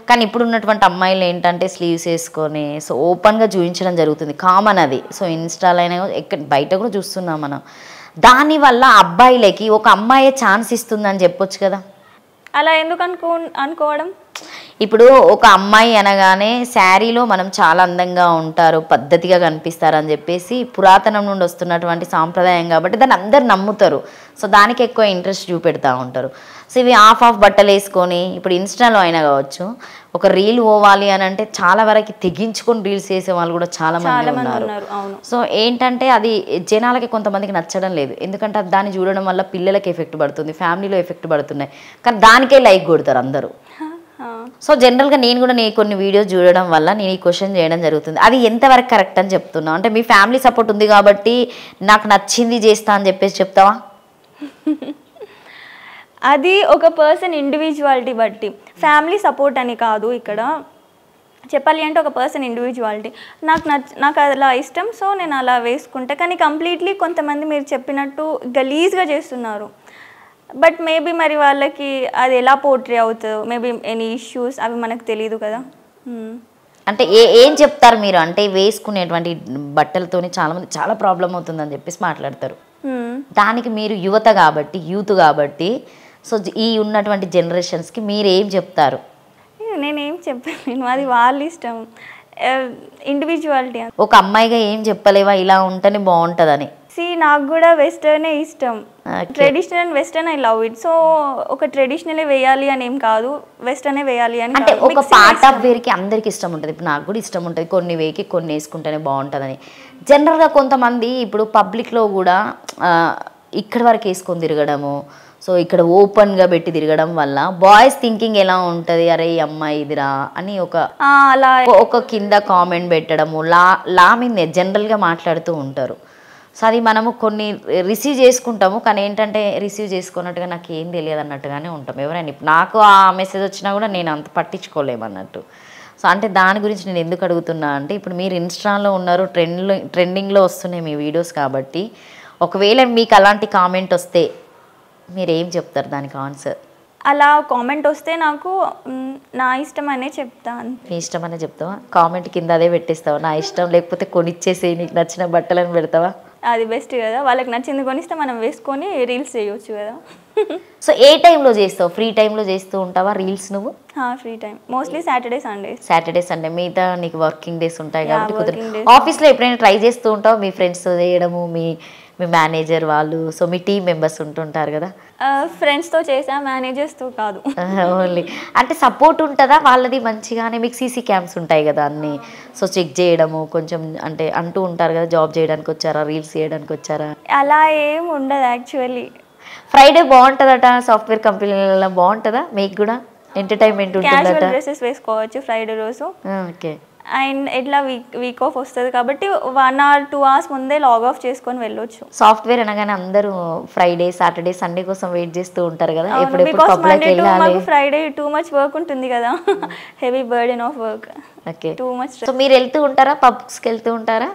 కానీ ఇప్పుడు ఉన్నటువంటి అమ్మాయిలు ఏంటంటే స్లీవ్స్ వేసుకొని సో ఓపెన్గా చూపించడం జరుగుతుంది, కామన్ అది. సో ఇన్స్టాలో అయినా ఎక్కడ బయట కూడా చూస్తున్నాం మనం. దానివల్ల అబ్బాయిలకి ఒక అమ్మాయే ఛాన్స్ ఇస్తుందని చెప్పొచ్చు కదా. అలా ఎందుకు అనుకోవడం? ఇప్పుడు ఒక అమ్మాయి అనగానే శారీలో మనం చాలా అందంగా ఉంటారు, పద్ధతిగా కనిపిస్తారు అని చెప్పేసి పురాతనం నుండి వస్తున్నటువంటి సాంప్రదాయం కాబట్టి దాన్ని అందరు నమ్ముతారు. సో దానికి ఎక్కువ ఇంట్రెస్ట్ చూపెడతా ఉంటారు. సో ఇవి ఆఫ్ బట్టలు వేసుకొని ఇప్పుడు ఇన్స్టాలో అయినా కావచ్చు, ఒక రీల్ పోవాలి అని అంటే చాలా వరకు తెగించుకొని రీల్స్ చేసే వాళ్ళు కూడా చాలా మంది ఉన్నారు. సో ఏంటంటే అది జనాలకి కొంతమందికి నచ్చడం లేదు, ఎందుకంటే దాన్ని చూడడం వల్ల పిల్లలకి ఎఫెక్ట్ పడుతుంది, ఫ్యామిలీలో ఎఫెక్ట్ పడుతున్నాయి, కానీ దానికే లైక్ కొడతారు అందరూ. సో జనరల్గా నేను కూడా నీ కొన్ని వీడియోస్ చూడడం వల్ల నేను ఈ క్వశ్చన్ చేయడం జరుగుతుంది. అది ఎంతవరకు కరెక్ట్ అని చెప్తున్నా? అంటే మీ ఫ్యామిలీ సపోర్ట్ ఉంది కాబట్టి నాకు నచ్చింది చేస్తా అని చెప్పేసి చెప్తావా? అది ఒక పర్సన్ ఇండివిజువాలిటీ బట్టి, ఫ్యామిలీ సపోర్ట్ అని కాదు. ఇక్కడ చెప్పాలి అంటే ఒక పర్సన్ ఇండివిజువాలిటీ, నాకు అలా ఇష్టం, సో నేను అలా వేసుకుంటా. కానీ కంప్లీట్లీ కొంతమంది మీరు చెప్పినట్టు గలీజ్గా చేస్తున్నారు. బట్ మేబీ మరి వాళ్ళకి అది ఎలా పోర్ట్రే అవుతుందో, మేబీ ఎనీ ఇష్యూస్ అవి మనకు తెలియదు కదా. అంటే ఏం చెప్తారు మీరు? అంటే వేసుకునేటువంటి బట్టలతోనే చాలామంది చాలా ప్రాబ్లం అవుతుందని చెప్పేసి మాట్లాడతారు. దానికి మీరు యువత కాబట్టి, యూత్ కాబట్టి, సో ఈ ఉన్నటువంటి జనరేషన్స్కి మీరు ఏం చెప్తారు? నేనేం చెప్పలేను, అది వాళ్ళ ఇష్టం, ఇండివిజువాలిటీ. ఒక అమ్మాయిగా ఏం చెప్పలేవా ఇలా ఉంటేనే బాగుంటుందని? నాకు కూడా వెస్టర్నే ఇష్టం. Okay. Traditional and western I love it. So ఒక ట్రెడిషనలే వేయాలి అని ఏం కాదు, వెస్టర్నే వేయాలి అని అంటే కాదు. ఒక పార్ట్ ఆఫ్ వేర్కి అందరికి ఇష్టం ఉంటుంది. ఇప్పుడు నాకు కూడా ఇష్టం ఉంటుంది కొన్ని వేకి కొన్ని వేసుకుంటేనే బాగుంటుందని. జనరల్గా కొంతమంది ఇప్పుడు పబ్లిక్లో కూడా ఇక్కడి వరకు వేసుకొని తిరగడము, సో ఇక్కడ ఓపెన్గా పెట్టి తిరగడం వల్ల బాయ్స్ థింకింగ్ ఎలా ఉంటుంది, అరే ఈ అమ్మాయి ఇదిరా అని అలా ఒక కింద కామెంట్ పెట్టడము, లా మీద జనరల్గా మాట్లాడుతూ ఉంటారు. సో అది మనము కొన్ని రిసీవ్ చేసుకుంటాము, కానీ ఏంటంటే రిసీవ్ చేసుకున్నట్టుగా నాకు ఏం తెలియదు అన్నట్టుగానే ఉంటాం. ఎవరైనా నాకు ఆ మెసేజ్ వచ్చినా కూడా నేను అంత పట్టించుకోలేమన్నట్టు. సో అంటే దాని గురించి నేను ఎందుకు అడుగుతున్నా అంటే, ఇప్పుడు మీరు ఇన్స్టాలో ఉన్నారు, ట్రెండింగ్లో వస్తున్నాయి మీ వీడియోస్ కాబట్టి, ఒకవేళ మీకు అలాంటి కామెంట్ వస్తే మీరు ఏం చెప్తారు దానికి ఆన్సర్? అలా కామెంట్ వస్తే నాకు నా ఇష్టం అనే చెప్తాను. మీ ఇష్టం అనే చెప్తావా? కామెంట్ కింద అదే పెట్టేస్తావా నా ఇష్టం, లేకపోతే కొనిచ్చేసి నీకు నచ్చిన బట్టలను పెడతావా? అది బెస్ట్ కదా, వాళ్ళకి నచ్చింది కొనిస్తే మనం వేసుకొని రీల్స్ చేయొచ్చు కదా. సో ఏ టైంలో చేస్తావు? ఫ్రీ టైంలో చేస్తూ ఉంటావా రీల్స్ నువ్వు? Free time mostly Saturday Sunday. మిగతా నీకు వర్కింగ్ డేస్ ఉంటాయి కాబట్టి working days. ఆఫీస్లో ఎప్పుడైనా ట్రై చేస్తూ ఉంటావు మీ ఫ్రెండ్స్తో చేయడము, మీ మేనేజర్ వాళ్ళు, సో మీ టీం మెంబర్స్ ఉంటుంటారు కదా? ఫ్రెండ్స్తో చేసా, మేనేజర్స్తో కాదు. ఓన్లీ అంటే సపోర్ట్ ఉంటుందా వాళ్ళది మంచిగానే? మీకు సీసీ క్యామ్స్ ఉంటాయి కదా అన్నీ, సో చెక్ చేయడము కొంచెం అంటే అంటూ ఉంటారు కదా, జాబ్ చేయడానికి వచ్చారా, రీల్స్ చేయడానికి వచ్చారా? అలా ఏం ఉండదు యాక్చువల్లీ. ఫ్రైడే బాగుంటుందట సాఫ్ట్వేర్ కంపెనీలలో, బాగుంటుందా మీకు కూడా? ఎంటర్టైన్మెంట్ ఉంటుందట. క్యాజువల్ డ్రెస్సెస్ వేసుకోవచ్చు ఫ్రైడే రోజు. ఓకే. అండ్ ఎట్లా వీక్ ఆఫ్ వస్తుంది కాబట్టి 1 or 2 hours ముందే లాగ్ ఆఫ్ చేసుకొని వెళ్ళొచ్చు. సాఫ్ట్వేర్ అనగానే అందరూ ఫ్రైడే సాటర్డే సండే కోసం వెయిట్ చేస్తూ ఉంటారు కదా, ఎప్పుడెప్పుడు పబ్లిక్ వెళ్ళాలి. ఫ్రైడే టూ మచ్ వర్క్ ఉంటుంది కదా, heavy burden of work. Okay. Too much. So మీరు వెళ్తూ ఉంటారా, పబ్స్కి వెళ్తూ ఉంటారా?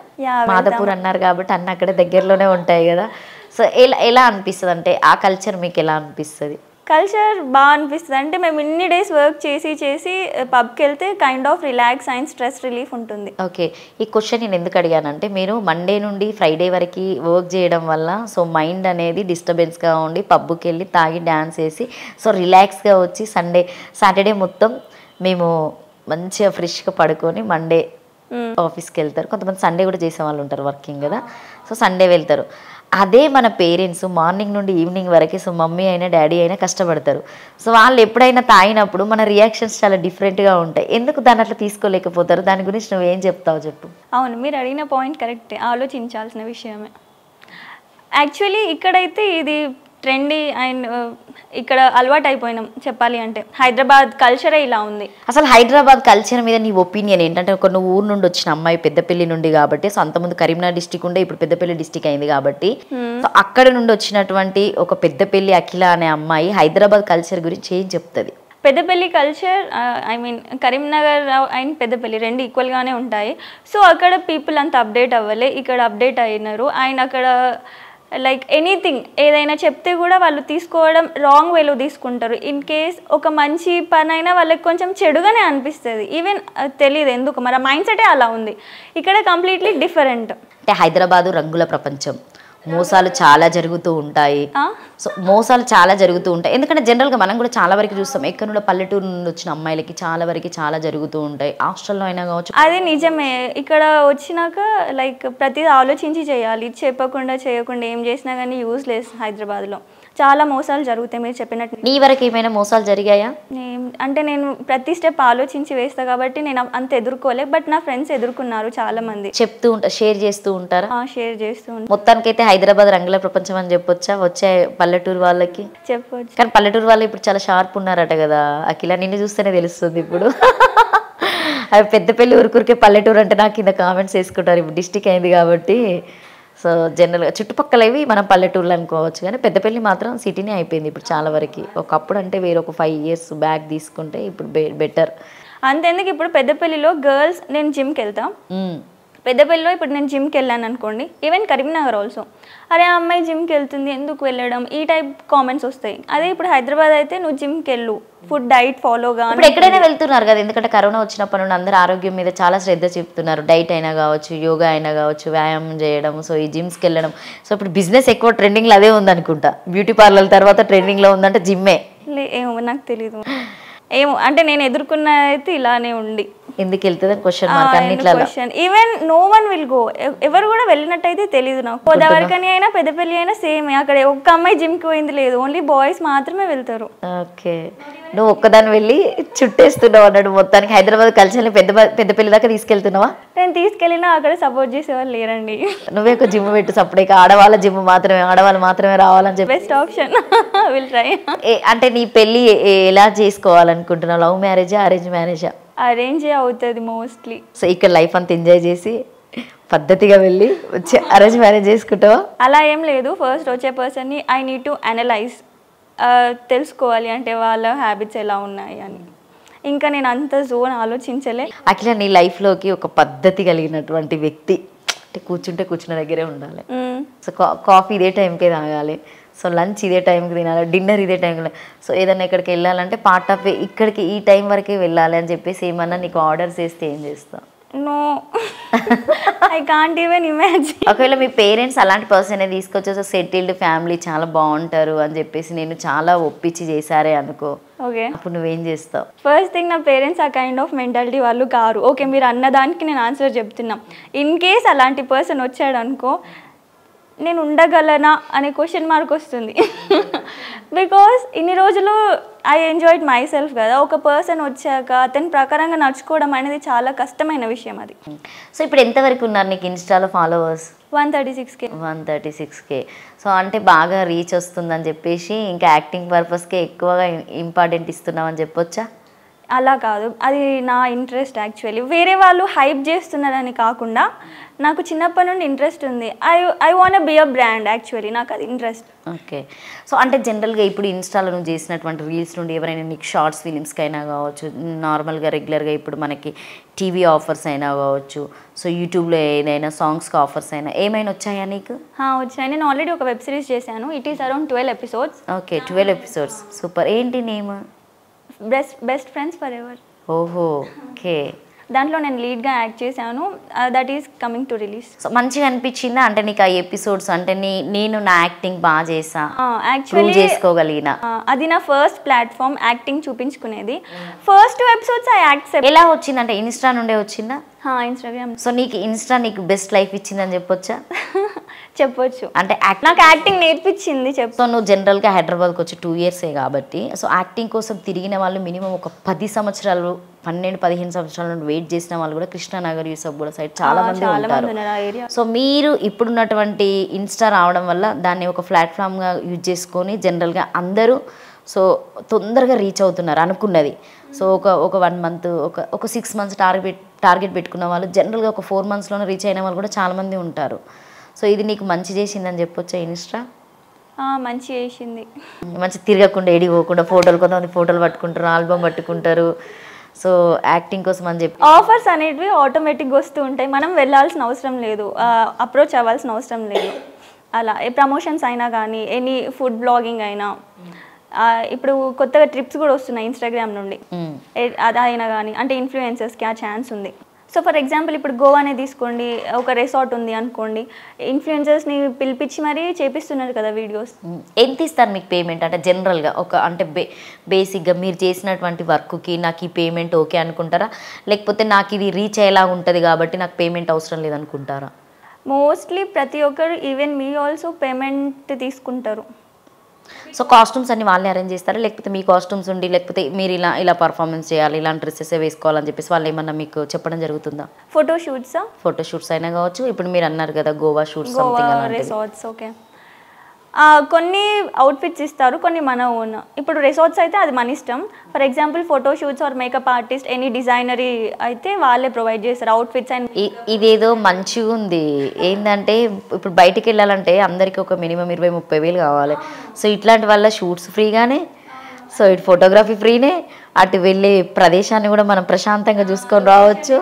మాదాపూర్ అన్నారు కాబట్టి అన్న అక్కడ దగ్గరలోనే ఉంటాయి కదా, సో ఎలా అనిపిస్తుంది అంటే ఆ కల్చర్ మీకు ఎలా అనిపిస్తుంది? కల్చర్ బాగా అనిపిస్తుంది. అంటే మేము ఇన్ని డేస్ వర్క్ చేసి పబ్కి వెళ్తే kind of relax and stress relief ఉంటుంది. ఓకే. ఈ క్వశ్చన్ నేను ఎందుకు అడిగానంటే, మీరు మండే నుండి ఫ్రైడే వరకు వర్క్ చేయడం వల్ల సో మైండ్ అనేది డిస్టర్బెన్స్గా ఉండి పబ్కి వెళ్ళి తాగి డ్యాన్స్ వేసి సో రిలాక్స్గా వచ్చి సాటర్డే మొత్తం మేము మంచిగా ఫ్రెష్గా పడుకొని మండే ఆఫీస్కి వెళ్తారు. కొంతమంది సండే కూడా చేసే వాళ్ళు ఉంటారు వర్కింగ్ కదా, సో సండే వెళ్తారు. అదే మన పేరెంట్స్ మార్నింగ్ నుండి ఈవినింగ్ వరకు సో మమ్మీ అయినా డాడీ అయినా కష్టపడతారు. సో వాళ్ళు ఎప్పుడైనా తాగినప్పుడు మన రియాక్షన్స్ చాలా డిఫరెంట్గా ఉంటాయి. ఎందుకు దాన్ని అట్లా తీసుకోలేకపోతారు? దాని గురించి నువ్వేం చెప్తావు చెప్పు. అవును, మీరు అడిగిన పాయింట్ కరెక్టే, ఆలోచించాల్సిన విషయమే. యాక్చువల్లీ ఇక్కడైతే ఇది ట్రెండీ అండ్ ఇక్కడ అలవాటు అయిపోయినాం చెప్పాలి అంటే. హైదరాబాద్ కల్చరే ఇలా ఉంది. అసలు హైదరాబాద్ కల్చర్ మీద నీ ఒపీనియన్ ఏంటంటే, ఒక నువ్వు ఊరు నుండి వచ్చిన అమ్మాయి, పెద్దపల్లి నుండి కాబట్టి, సో అంతకుముందు కరీంనగర్ డిస్టిక్ ఉండే ఇప్పుడు పెద్దపల్లి డిస్టిక్ అయింది కాబట్టి, సో అక్కడ నుండి వచ్చినటువంటి ఒక పెద్దపల్లి అఖిల అనే అమ్మాయి హైదరాబాద్ కల్చర్ గురించి ఏం చెప్తుంది? Peddapalli culture I mean Karimnagar and Peddapalli రెండు ఈక్వల్గానే ఉంటాయి. సో అక్కడ పీపుల్ అంత అప్డేట్ అవ్వలే, ఇక్కడ అప్డేట్ అయినారు. అండ్ అక్కడ లైక్ ఎనీథింగ్ ఏదైనా చెప్తే కూడా వాళ్ళు తీసుకోవడం రాంగ్ వేలో తీసుకుంటారు. ఇన్ కేస్ ఒక మంచి పని అయినా వాళ్ళకి కొంచెం చెడుగానే అనిపిస్తుంది. ఈవెన్ తెలియదు ఎందుకు, మరి మైండ్ సెటే అలా ఉంది. ఇక్కడ కంప్లీట్లీ డిఫరెంట్. అంటే హైదరాబాదు రంగుల ప్రపంచం, మోసాలు చాలా జరుగుతూ ఉంటాయి. సో మోసాలు చాలా జరుగుతూ ఉంటాయి, ఎందుకంటే జనరల్గా మనం కూడా చాలా వరకు చూస్తాం. ఎక్కడ నుండి పల్లెటూరు నుండి వచ్చిన అమ్మాయిలకి చాలా వరకు చాలా జరుగుతూ ఉంటాయి, హాస్టల్లో అయినా కావచ్చు. అది నిజమే. ఇక్కడ వచ్చినాక లైక్ ప్రతిదీ ఆలోచించి చేయాలి, చెప్పకుండా చేయకుండా ఏం చేసినా కానీ యూస్లెస్. హైదరాబాద్లో చాలా మోసాలు జరుగుతాయి మీరు చెప్పినట్టు. నీ వరకు ఏమైనా మోసాలు జరిగాయా? అంటే నేను ప్రతి స్టెప్ ఆలోచించి వేస్తా కాబట్టి నేను అంత ఎదుర్కోలే, బట్ నా ఫ్రెండ్స్ ఎదుర్కొన్నారు చాలా మంది. చెప్తూ ఉంటా, షేర్ చేస్తూ ఉంటారా? షేర్ చేస్తూ ఉంటాను. మొత్తానికైతే హైదరాబాద్ రంగుల ప్రపంచం అని చెప్పొచ్చా వచ్చే పల్లెటూరు వాళ్ళకి? చెప్పొచ్చు. కానీ పల్లెటూరు వాళ్ళు ఇప్పుడు చాలా షార్ప్ ఉన్నారట కదా అఖిల, నిన్ను చూస్తేనే తెలుస్తుంది ఇప్పుడు. అవి పెద్దపల్లి ఊరికే పల్లెటూరు అంటే నాకు కింద కామెంట్స్ వేసుకుంటారు, ఇప్పుడు డిస్టిక్ అయింది కాబట్టి. సో జనరల్గా చుట్టుపక్కలవి మనం పల్లెటూర్లు అనుకోవచ్చు, కానీ పెద్దపల్లి మాత్రం సిటీనే అయిపోయింది ఇప్పుడు చాలా వరకు. ఒకప్పుడు అంటే వేరొక 5 years బ్యాక్ తీసుకుంటే ఇప్పుడు బెటర్. అంతెందుకు ఇప్పుడు పెద్దపల్లిలో గర్ల్స్, నేను జిమ్కి వెళ్తాం పెద్దపల్లిలో, ఇప్పుడు నేను జిమ్కి వెళ్ళాను అనుకోండి, ఈవెన్ కరీంనగర్ ఆల్సో, అరే ఆ అమ్మాయి జిమ్కి వెళ్తుంది ఎందుకు వెళ్ళడం, ఈ టైప్ కామెంట్స్ వస్తాయి. అదే ఇప్పుడు హైదరాబాద్ అయితే నువ్వు జిమ్కి వెళ్ళు, ఫుడ్ డైట్ ఫాలోగా. ఇప్పుడు ఎక్కడైనా వెళ్తున్నారు కదా, ఎందుకంటే కరోనా వచ్చినప్పటి నుండి అందరూ ఆరోగ్యం మీద చాలా శ్రద్ధ చెప్తున్నారు. డైట్ అయినా కావచ్చు, యోగా అయినా కావచ్చు, వ్యాయామం చేయడం, సో ఈ జిమ్స్కి వెళ్ళడం. సో ఇప్పుడు బిజినెస్ ఎక్కువ ట్రెండింగ్లో అదే ఉందనుకుంటా. బ్యూటీ పార్లర్ తర్వాత ట్రెండింగ్లో ఉందంటే జిమ్మే. ఏమో నాకు తెలీదు. ఏమో అంటే నేను ఎదుర్కొన్న అయితే ఇలానే ఉండి ఎందుకు వెళ్తుంది క్వశ్చన్ మార్క్ అన్నిట్లా question even no one will go, ఎవరు కూడా వెళ్ళినట్టయితే తెలియదు నాకు. గోదావరికని అయినా పెద్దపల్లి అయినా సేమ్, అక్కడ ఒక్క అమ్మాయి జిమ్కి పోయింది లేదు, ఓన్లీ బాయ్స్ మాత్రమే వెళ్తారు. ఓకే, నువ్వు ఒక్కదాని వెళ్ళి చుట్టేస్తున్నావు అన్నాడు మొత్తానికి. హైదరాబాద్ కలిసి పెద్దపల్లి దాకా తీసుకెళ్తున్నావా? నేను తీసుకెళ్ళినా అక్కడ సపోర్ట్ చేసేవాళ్ళు లేరండి. నువ్వే ఒక జిమ్ పెట్టు సపరేట్, ఆడవాళ్ళ జిమ్ మాత్రమే, ఆడవాళ్ళు మాత్రమే రావాలని చెప్పి. Best option, will try. అంటే నీ పెళ్ళి ఎలా చేసుకోవాలనుకుంటున్నావు? లవ్ మ్యారేజా అరేంజ్ మ్యారేజా? అరేంజే అవుతుంది మోస్ట్లీ. సో ఇక్కడ లైఫ్ అంతా ఎంజాయ్ చేసి పద్ధతిగా వెళ్ళి వచ్చి అరేంజ్ మ్యారేజ్ చేసుకుంటావా? అలా ఏం లేదు. ఫస్ట్ వచ్చే పర్సన్ని ఐ నీడ్ టు అనలైజ్, తెలుసుకోవాలి అంటే వాళ్ళ హ్యాబిట్స్ ఎలా ఉన్నాయి అని. ఇంకా నేను అంత జోన్ ఆలోచించలే. అఖిల, నీ లైఫ్లోకి ఒక పద్ధతి కలిగినటువంటి వ్యక్తి అంటే కూర్చున్న దగ్గరే ఉండాలి. సో కాఫీ ఇదే టైంకే తాగాలి, సో లంచ్ ఇదే టైంకి తినాలి, డిన్నర్ ఇదే టైంకి. సో ఏదైనా ఎక్కడికి వెళ్ళాలంటే పార్ట్ ఆఫ్ ఇక్కడికి ఈ టైం వరకే వెళ్ళాలి అని చెప్పేసి ఏమన్నా నీకు ఆర్డర్స్ చేస్తే ఏం చేస్తావు? No, I can't even imagine. ఒకవేళ మీ పేరెంట్స్ అలాంటి పర్సన్ తీసుకొచ్చేసి సెటిల్డ్ ఫ్యామిలీ చాలా బాగుంటారు అని చెప్పేసి నేను చాలా ఒప్పించి చేశారే అనుకో, ఓకే, అప్పుడు నువ్వేం చేస్తావు? ఫస్ట్ థింగ్, నా పేరెంట్స్ ఆ కైండ్ ఆఫ్ మెంటాలిటీ వాళ్ళు కారు. ఓకే, మీరు అన్నదానికి నేను ఆన్సర్ చెప్తున్నా. ఇన్ కేస్ అలాంటి పర్సన్ వచ్చాడు అనుకో, నేను ఉండగలనా అనే క్వశ్చన్ మార్క్ వస్తుంది. బికాస్ ఇన్ని రోజులు ఐ ఎంజాయ్డ్ మై సెల్ఫ్ కదా. ఒక పర్సన్ వచ్చాక అతని ప్రకారంగా నడుచుకోవడం అనేది చాలా కష్టమైన విషయం అది. సో ఇప్పుడు ఎంతవరకు ఉన్నారు నీకు ఇన్స్టాలో ఫాలోవర్స్? 136K. 136K. సో అంటే బాగా రీచ్ వస్తుందని చెప్పేసి ఇంకా యాక్టింగ్ పర్పస్కే ఎక్కువగా ఇంపార్టెంట్ ఇస్తున్నామని చెప్పొచ్చా? అలా కాదు, అది నా ఇంట్రెస్ట్ యాక్చువల్లీ. వేరే వాళ్ళు హైప్ చేస్తున్నారని కాకుండా నాకు చిన్నప్పటి నుండి ఇంట్రెస్ట్ ఉంది. I want be a brand actually, నాకు అది ఇంట్రెస్ట్. ఓకే, సో అంటే జనరల్గా ఇప్పుడు ఇన్స్టాలో నువ్వు చేసినటువంటి రీల్స్ నుండి ఎవరైనా నీకు షార్ట్స్ ఫిలిమ్స్కి అయినా కావచ్చు, నార్మల్గా రెగ్యులర్గా ఇప్పుడు మనకి టీవీ ఆఫర్స్ అయినా కావచ్చు, సో యూట్యూబ్లో ఏదైనా సాంగ్స్కి ఆఫర్స్ అయినా ఏమైనా వచ్చాయా నీకు? వచ్చాయి. నేను ఆల్రెడీ ఒక వెబ్ సిరీస్ చేశాను. It is around 12 episodes. Okay, 12 episodes, super. ఏంటి నేమ్? బెస్ట్ ఫ్రెండ్స్ ఫర్ ఎవర్. ఓహో, ఓకే. దాంట్లో నేను లీడ్గా యాక్ట్ చేశాను. That is coming to release. So మంచిగా అనిపించిందా అంటే నీకు ఆ ఎపిసోడ్స్? అంటే నేను నా యాక్టింగ్ బాగా చేసా, యాక్చువల్లీ చేసుకోగలిగిన. అది నా ఫస్ట్ ప్లాట్ఫామ్ యాక్టింగ్ చూపించుకునేది. First 2 episodes I accept. ఎలా వచ్చిందంటే ఇన్స్టా నుండే వచ్చిందా? ఇన్స్టాగ్రామ్. సో నీకు ఇన్స్టా నీకు బెస్ట్ లైఫ్ ఇచ్చిందని చెప్పొచ్చా? చెప్పొచ్చు. అంటే నాకు యాక్టింగ్ నేర్పించింది. సో నువ్వు జనరల్గా హైదరాబాద్కి వచ్చి 2 ఇయర్సే కాబట్టి, సో యాక్టింగ్ కోసం తిరిగిన వాళ్ళు మినిమం ఒక 10 సంవత్సరాలు 12-15 సంవత్సరాల నుండి వెయిట్ చేసిన వాళ్ళు కూడా కృష్ణానగర్ యూసఫ్గూడ సైడ్ చాలా మంది ఉంటారు. సో మీరు ఇప్పుడున్నటువంటి ఇన్స్టా రావడం వల్ల దాన్ని ఒక ప్లాట్ఫామ్గా యూజ్ చేసుకొని జనరల్గా అందరూ సో తొందరగా రీచ్ అవుతున్నారు అనుకున్నది. సో ఒక 1 మంత్ ఒక 6 మంత్స్ టార్గెట్ పెట్టుకున్న వాళ్ళు జనరల్గా ఒక 4 మంత్స్లోనే రీచ్ అయిన వాళ్ళు కూడా చాలామంది ఉంటారు. సో ఇది నీకు మంచి చేసిందని చెప్పొచ్చా ఇన్స్టా? మంచి చేసింది. మంచి తిరగకుండా ఏడి పోకుండా కొంతమంది ఫోటోలు పట్టుకుంటారు, ఆల్బమ్ పట్టుకుంటారు. సో యాక్టింగ్ కోసం అని చెప్పి ఆఫర్స్ అనేటివి ఆటోమేటిక్గా వస్తూ ఉంటాయి. మనం వెళ్ళాల్సిన అవసరం లేదు, అప్రోచ్ అవ్వాల్సిన అవసరం లేదు. అలా ప్రమోషన్స్ అయినా కానీ, ఎనీ ఫుడ్ బ్లాగింగ్ అయినా, ఇప్పుడు కొత్తగా ట్రిప్స్ కూడా వస్తున్నాయి ఇన్స్టాగ్రామ్ నుండి, అదైనా కానీ అంటే ఇన్ఫ్లుయెన్సర్స్కి ఆ ఛాన్స్ ఉంది. సో ఫర్ ఎగ్జాంపుల్ ఇప్పుడు గోవానే తీసుకోండి, ఒక రిసార్ట్ ఉంది అనుకోండి, ఇన్ఫ్లుయెన్సర్స్ని పిలిపించి మరీ చేపిస్తున్నారు కదా వీడియోస్. ఎంత ఇస్తారు మీకు పేమెంట్? అంటే జనరల్గా అంటే బేసిక్గా మీరు చేసినటువంటి వర్క్కి నాకు ఈ పేమెంట్ ఓకే అనుకుంటారా, లేకపోతే నాకు ఇది రీచ్ అయ్యేలా ఉంటుంది కాబట్టి నాకు పేమెంట్ అవసరం లేదనుకుంటారా? మోస్ట్లీ ప్రతి ఒక్కరు, ఈవెన్ మీ ఆల్సో పేమెంట్ తీసుకుంటారు. సో కాస్ట్యూమ్స్ అన్ని వాళ్ళని అరేంజ్ చేస్తారా, లేకపోతే మీ కాస్ట్యూమ్స్ ఉండి లేకపోతే మీరు ఇలా పర్ఫార్మెన్స్ చేయాలి, ఇలాంటి డ్రెస్సెస్ వేసుకోవాలని చెప్పేసి వాళ్ళు ఏమన్నా మీకు చెప్పడం జరుగుతుందా? ఫోటోషూట్స్ అయినా కావచ్చు, ఇప్పుడు మీరు అన్నారు కదా గోవా షూట్స్, రిసార్ట్స్. ఓకే, కొన్ని అవుట్ఫిట్స్ ఇస్తారు, కొన్ని మన ఓన్. ఇప్పుడు రిసార్ట్స్ అయితే అది మన ఇష్టం. For example photoshoots or makeup artist, any డిజైనరీ అయితే వాళ్ళే ప్రొవైడ్ చేస్తారు అవుట్ఫిట్స్. అండ్ ఇదేదో మంచిగా ఉంది ఏంటంటే, ఇప్పుడు బయటికి వెళ్ళాలంటే అందరికీ ఒక మినిమం 20-30 వేలు కావాలి. సో ఇట్లాంటి వల్ల షూట్స్ ఫ్రీగానే, సో ఇటు ఫోటోగ్రఫీ ఫ్రీనే, అటు వెళ్ళే ప్రదేశాన్ని కూడా మనం ప్రశాంతంగా చూసుకొని రావచ్చు,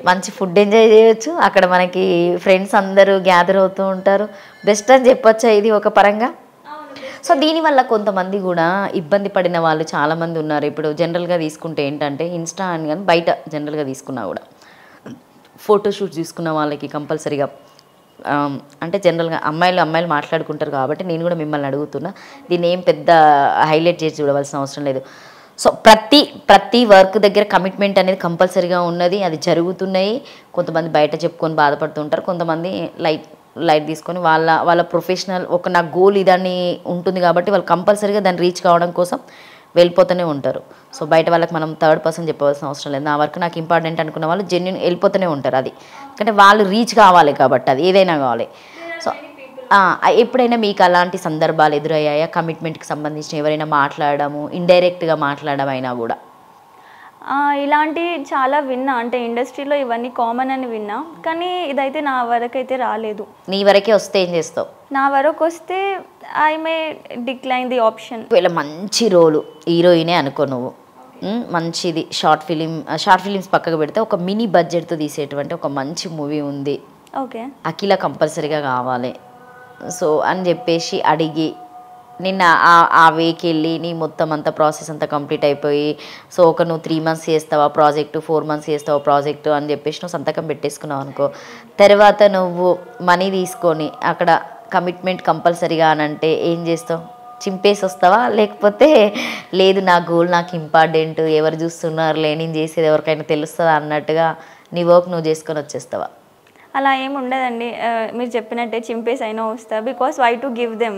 మంచి ఫుడ్ ఎంజాయ్ చేయొచ్చు, అక్కడ మనకి ఫ్రెండ్స్ అందరూ గ్యాదర్ అవుతూ ఉంటారు. బెస్ట్ అని చెప్పొచ్చా ఇది ఒక పరంగా? సో దీనివల్ల కొంతమంది కూడా ఇబ్బంది పడిన వాళ్ళు చాలామంది ఉన్నారు. ఇప్పుడు జనరల్గా తీసుకుంటే ఏంటంటే ఇన్స్టా అని కానీ బయట జనరల్గా తీసుకున్నా కూడా ఫోటోషూట్ తీసుకున్న వాళ్ళకి కంపల్సరీగా అంటే జనరల్గా అమ్మాయిలు మాట్లాడుకుంటారు కాబట్టి నేను కూడా మిమ్మల్ని అడుగుతున్నా, దీన్ని ఏం పెద్ద హైలైట్ చేసి చూడవలసిన అవసరం లేదు. సో ప్రతి వర్క్ దగ్గర కమిట్మెంట్ అనేది కంపల్సరీగా ఉన్నది, అది జరుగుతున్నాయి. కొంతమంది బయట చెప్పుకొని బాధపడుతుంటారు, కొంతమంది లైట్ తీసుకొని వాళ్ళ ప్రొఫెషనల్ నా గోల్ ఇదని ఉంటుంది కాబట్టి వాళ్ళు కంపల్సరీగా దాన్ని రీచ్ కావడం కోసం వెళ్ళిపోతూనే ఉంటారు. సో బయట వాళ్ళకి మనం థర్డ్ పర్సన్ చెప్పవలసిన అవసరం లేదు. నా వర్క్ నాకు ఇంపార్టెంట్ అనుకున్న వాళ్ళు జెన్యున్ వెళ్ళిపోతూనే ఉంటారు. అది ఎందుకంటే వాళ్ళు రీచ్ కావాలి కాబట్టి, అది ఏదైనా కావాలి. సో ఎప్పుడైనా మీకు అలాంటి సందర్భాలు ఎదురయ్యాయా? కమిట్మెంట్కి సంబంధించిన ఎవరైనా మాట్లాడము, ఇండైరెక్ట్గా మాట్లాడడం అయినా కూడా? ఇలాంటి చాలా విన్నా, అంటే ఇండస్ట్రీలో ఇవన్నీ కామన్ అని విన్నా, కానీ ఇదైతే నా వరకు అయితే రాలేదు. నీ వరకే వస్తే ఏం చేస్తావు? నా వరకు వస్తే I may decline the option. ఒకవేళ మంచి రోలు, హీరోయినే అనుకో నువ్వు, మంచిది, షార్ట్ ఫిలిమ్స్ పక్కకు పెడితే ఒక మినీ బడ్జెట్తో తీసేటువంటి ఒక మంచి మూవీ ఉంది, ఓకే అఖిల కంపల్సరీగా కావాలి సో అని చెప్పేసి అడిగి నిన్న ఆ వేకి వెళ్ళి నీ మొత్తం అంతా ప్రాసెస్ అంతా కంప్లీట్ అయిపోయి, సో నువ్వు 3 months చేస్తావా ప్రాజెక్టు, 4 months చేస్తావా ప్రాజెక్టు అని చెప్పేసి నువ్వు సంతకం పెట్టేసుకున్నావు అనుకో, తర్వాత నువ్వు మనీ తీసుకొని అక్కడ కమిట్మెంట్ కంపల్సరీగా అని అంటే ఏం చేస్తావు? చింపేసి వస్తావా, లేకపోతే లేదు నా గోల్ నాకు ఇంపార్టెంట్, ఎవరు చూస్తున్నారులే నేను చేసేది ఎవరికైనా తెలుస్తుందా అన్నట్టుగా నీ వర్క్ నువ్వు చేసుకొని వచ్చేస్తావా? అలా ఏమి ఉండదండి, మీరు చెప్పినట్టే చింపేసి అయినా వస్తా, because why to give them.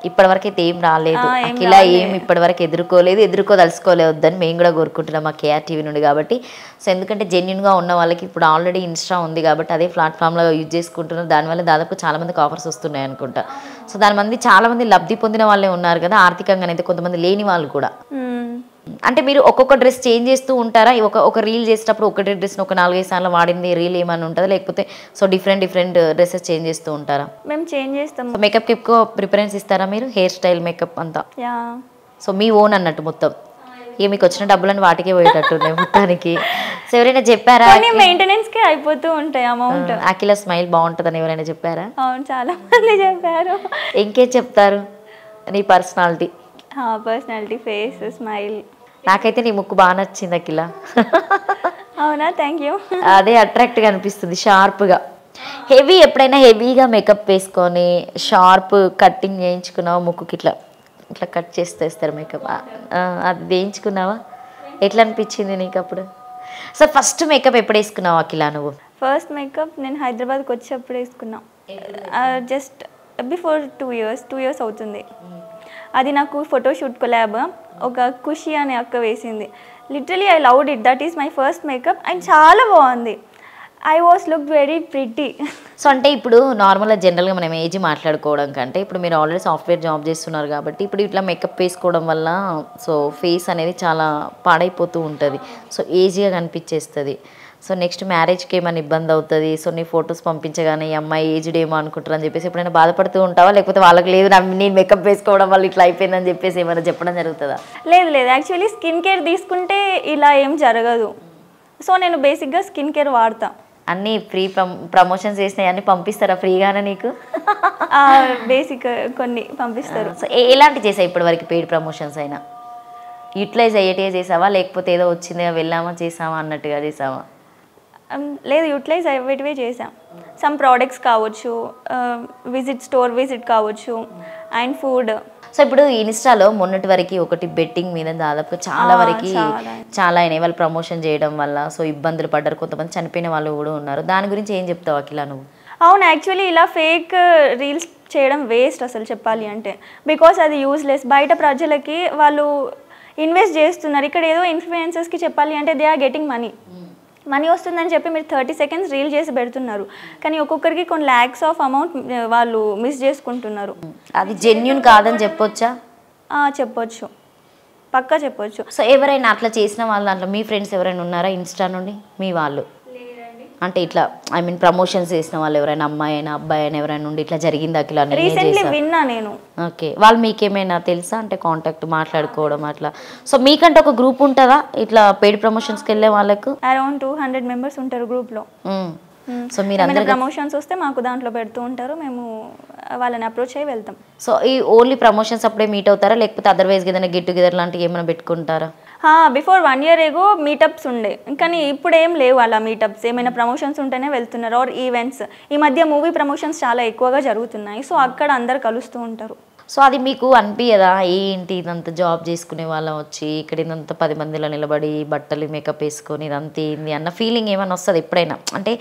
ఇప్పటివరకు అయితే ఏం రాలేదు, అఖిల ఏం ఇప్పటివరకు ఎదుర్కోలేదని మేము కూడా కోరుకుంటున్నాం మా కేఆర్ టీవీ నుండి. కాబట్టి సో ఎందుకంటే జెన్యున్గా ఉన్న వాళ్ళకి ఇప్పుడు ఆల్రెడీ ఇన్స్టా ఉంది కాబట్టి అదే ప్లాట్ఫామ్లో యూజ్ చేసుకుంటున్నారు, దానివల్ల దాదాపు చాలామందికి ఆఫర్స్ వస్తున్నాయి అనుకుంటా. సో చాలామంది లబ్ధి పొందిన వాళ్ళే ఉన్నారు కదా ఆర్థికంగానైతే, కొంతమంది లేని వాళ్ళు కూడా. అంటే మీరు ఒక్కొక్క డ్రెస్ చేంజ్ చేస్తూ ఉంటారా? ఒక రీల్ చేసేటప్పుడు ఒకటే డ్రెస్ని ఒక 4-5 సార్లు వాడింది రీల్ ఏమైనా ఉంటుందా, లేకపోతే సో డిఫరెంట్ డ్రెస్సెస్ చేంజ్ చేస్తూ ఉంటారా? మేము చేంజ్ చేస్తాం. మేకప్కి ఎక్కువ ప్రిఫరెన్స్ ఇస్తారా మీరు? హెయిర్ స్టైల్, మేకప్ అంతా సో మీ ఓన్ అన్నట్టు మొత్తం, ఇక మీకు వచ్చిన డబ్బులని వాటికే పోయేటట్టున్నాయి మొత్తానికి. సో ఎవరైనా చెప్పారా? మెయింటెనెన్స్కే అయిపోతూ ఉంటాయి అమౌంట్. అఖిల స్మైల్ బాగుంటుందని ఎవరైనా చెప్పారా? అవును, చాలా మంది చెప్పారు. ఇంకేం చెప్తారు? నీ పర్సనాలిటీ, ఫేస్, స్మైల్. నాకైతే నీ ముక్కు బాగా నచ్చింది అఖిల. అవునా, థ్యాంక్ యూ. అదే అట్రాక్ట్గా అనిపిస్తుంది, షార్ప్గా. ఎప్పుడైనా హెవీగా మేకప్ వేసుకొని షార్ప్ కట్టింగ్ చేయించుకున్నావా? ముక్కుకి ఇట్లా కట్ చేస్తారు మేకప్, అది వేయించుకున్నావా? ఎట్లా అనిపించింది నీకు అప్పుడు? సో ఫస్ట్ మేకప్ ఎప్పుడు వేసుకున్నావు అఖిల నువ్వు? ఫస్ట్ మేకప్ నేను హైదరాబాద్కి వచ్చేటప్పుడు వేసుకున్నా, జస్ట్ బిఫోర్ 2 years అవుతుంది. అది నాకు ఫోటోషూట్ కొలాబ్, ఒక ఖుషి అనే అక్క వేసింది. Literally I loved it, that is my first makeup and చాలా బాగుంది. I was look very pretty. So అంటే ఇప్పుడు నార్మల్గా జనరల్గా మనం ఏజ్ మాట్లాడుకోవడం కంటే ఇప్పుడు మీరు ఆల్రెడీ సాఫ్ట్వేర్ జాబ్ చేస్తున్నారు కాబట్టి ఇప్పుడు ఇట్లా మేకప్ వేసుకోవడం వల్ల సో ఫేస్ అనేది చాలా పాడైపోతూ ఉంటుంది, సో ఏజ్గా కనిపించేస్తుంది. సో నెక్స్ట్ మ్యారేజ్కి ఏమైనా ఇబ్బంది అవుతుంది, సో నీ ఫొటోస్ పంపించగానే ఈ అమ్మాయి ఏజ్డ్ ఏమో అనుకుంటారు అని చెప్పేసి ఎప్పుడైనా బాధపడుతూ ఉంటావా? లేకపోతే వాళ్ళకి లేదు నేను మేకప్ వేసుకోవడం వల్ల ఇట్లా అయిపోయిందని చెప్పేసి ఏమైనా చెప్పడం జరుగుతుందా? లేదు, యాక్చువల్లీ స్కిన్ కేర్ తీసుకుంటే ఇలా ఏం జరగదు. సో నేను బేసిక్గా స్కిన్ కేర్ వాడతా. అన్నీ ఫ్రీ ప్రమోషన్స్ చేసినాయి అన్నీ పంపిస్తారా ఫ్రీగానే నీకు? బేసిక్ కొన్ని పంపిస్తారు. సో ఎలాంటి చేసావు ఇప్పటి వరకు పెయిడ్ ప్రమోషన్స్ అయినా? యూటిలైజ్ అయ్యేటే చేసావా, లేకపోతే ఏదో వచ్చింది వెళ్ళామా చేసామా అన్నట్టుగా చేసావా? లేదు, యూటిలైజ్ అయ్యేటివే చేసాం. సమ్ ప్రోడక్ట్స్ కావచ్చు, స్టోర్ విజిట్ కావచ్చు, అండ్ ఫుడ్. సో ఇప్పుడు ఇన్స్టాలో మొన్నటి వరకు ఒకటి బెట్టింగ్ మీద దాదాపు చాలా వరకు చాలా అయినాయి, వాళ్ళు ప్రమోషన్ చేయడం వల్ల సో ఇబ్బందులు పడ్డారు, కొంతమంది చనిపోయిన వాళ్ళు కూడా ఉన్నారు. దాని గురించి ఏం చెప్తావు అఖిల నువ్వు? అవును, యాక్చువల్లీ ఇలా ఫేక్ రీల్స్ చేయడం వేస్ట్ అసలు చెప్పాలి అంటే, బికాస్ అది యూజ్లెస్. బయట ప్రజలకి వాళ్ళు ఇన్వెస్ట్ చేస్తున్నారు, ఇక్కడ ఏదో ఇన్ఫ్లుయెన్సర్స్కి చెప్పాలి అంటే దే ఆర్ గెటింగ్ మనీ వస్తుందని చెప్పి మీరు 30 seconds రీల్ చేసి పెడుతున్నారు, కానీ ఒక్కొక్కరికి కొన్ని lakhs of అమౌంట్ వాళ్ళు మిస్ చేసుకుంటున్నారు. అది జెన్యూన్ కాదని చెప్పొచ్చా? చెప్పొచ్చు, పక్కా చెప్పొచ్చు. సో ఎవరైనా అట్లా చేసిన వాళ్ళ దాంట్లో మీ ఫ్రెండ్స్ ఎవరైనా ఉన్నారా ఇన్స్టా నుండి మీ వాళ్ళు? అంటే ఇట్లా ఐ మీన్ ప్రమోషన్స్ చేసిన వాళ్ళు ఎవరైనా అమ్మాయి అయినా అబ్బాయి అయినా ఎవరైనా ఉండి ఇట్లా జరిగింది అఖిల? రీసెంట్లీ విన్నా నేను. ఓకే, వాళ్ళు మీకేమైనా తెలుసా అంటే కాంటాక్ట్ మాట్లాడుకోవడం అట్లా? సో మీకంటే ఒక గ్రూప్ ఉంటుందా ఇట్లా పెయిడ్ ప్రమోషన్స్కి వెళ్ళే వాళ్ళకు? అరౌండ్ 200 members ఉంటారు గ్రూప్లో. సో మీరు అందరూ ప్రమోషన్స్ వస్తే మాకు దాంట్లో పెడుతూ ఉంటారు, మేము వాళ్ళని అప్రోచ్ అయ్యి వెళ్తాం. సో ఈ ఓన్లీ ప్రమోషన్స్ అప్పుడే మీట్ అవుతారా, లేకపోతే అదర్వైజ్ ఏదైనా గెట్ టుగెదర్ లాంటివి ఏమైనా పెట్టుకుంటారా? బిఫోర్ 1 year ago మీటప్స్ ఉండే, కానీ ఇప్పుడు ఏం లేవు అలా మీటప్స్. ఏమైనా ప్రమోషన్స్ ఉంటేనే వెళ్తున్నారు, ఆర్ ఈవెంట్స్. ఈ మధ్య మూవీ ప్రమోషన్స్ చాలా ఎక్కువగా జరుగుతున్నాయి, సో అక్కడ అందరు కలుస్తూ ఉంటారు. సో అది మీకు అనిపించదా ఏంటి ఇదంతా జాబ్ చేసుకునే వాళ్ళం వచ్చి ఇక్కడ ఇదంతా 10 మందిలో నిలబడి బట్టలు మేకప్ వేసుకొని ఇదంతా ఏంది అన్న ఫీలింగ్ ఏమైనా వస్తుంది ఎప్పుడైనా? అంటే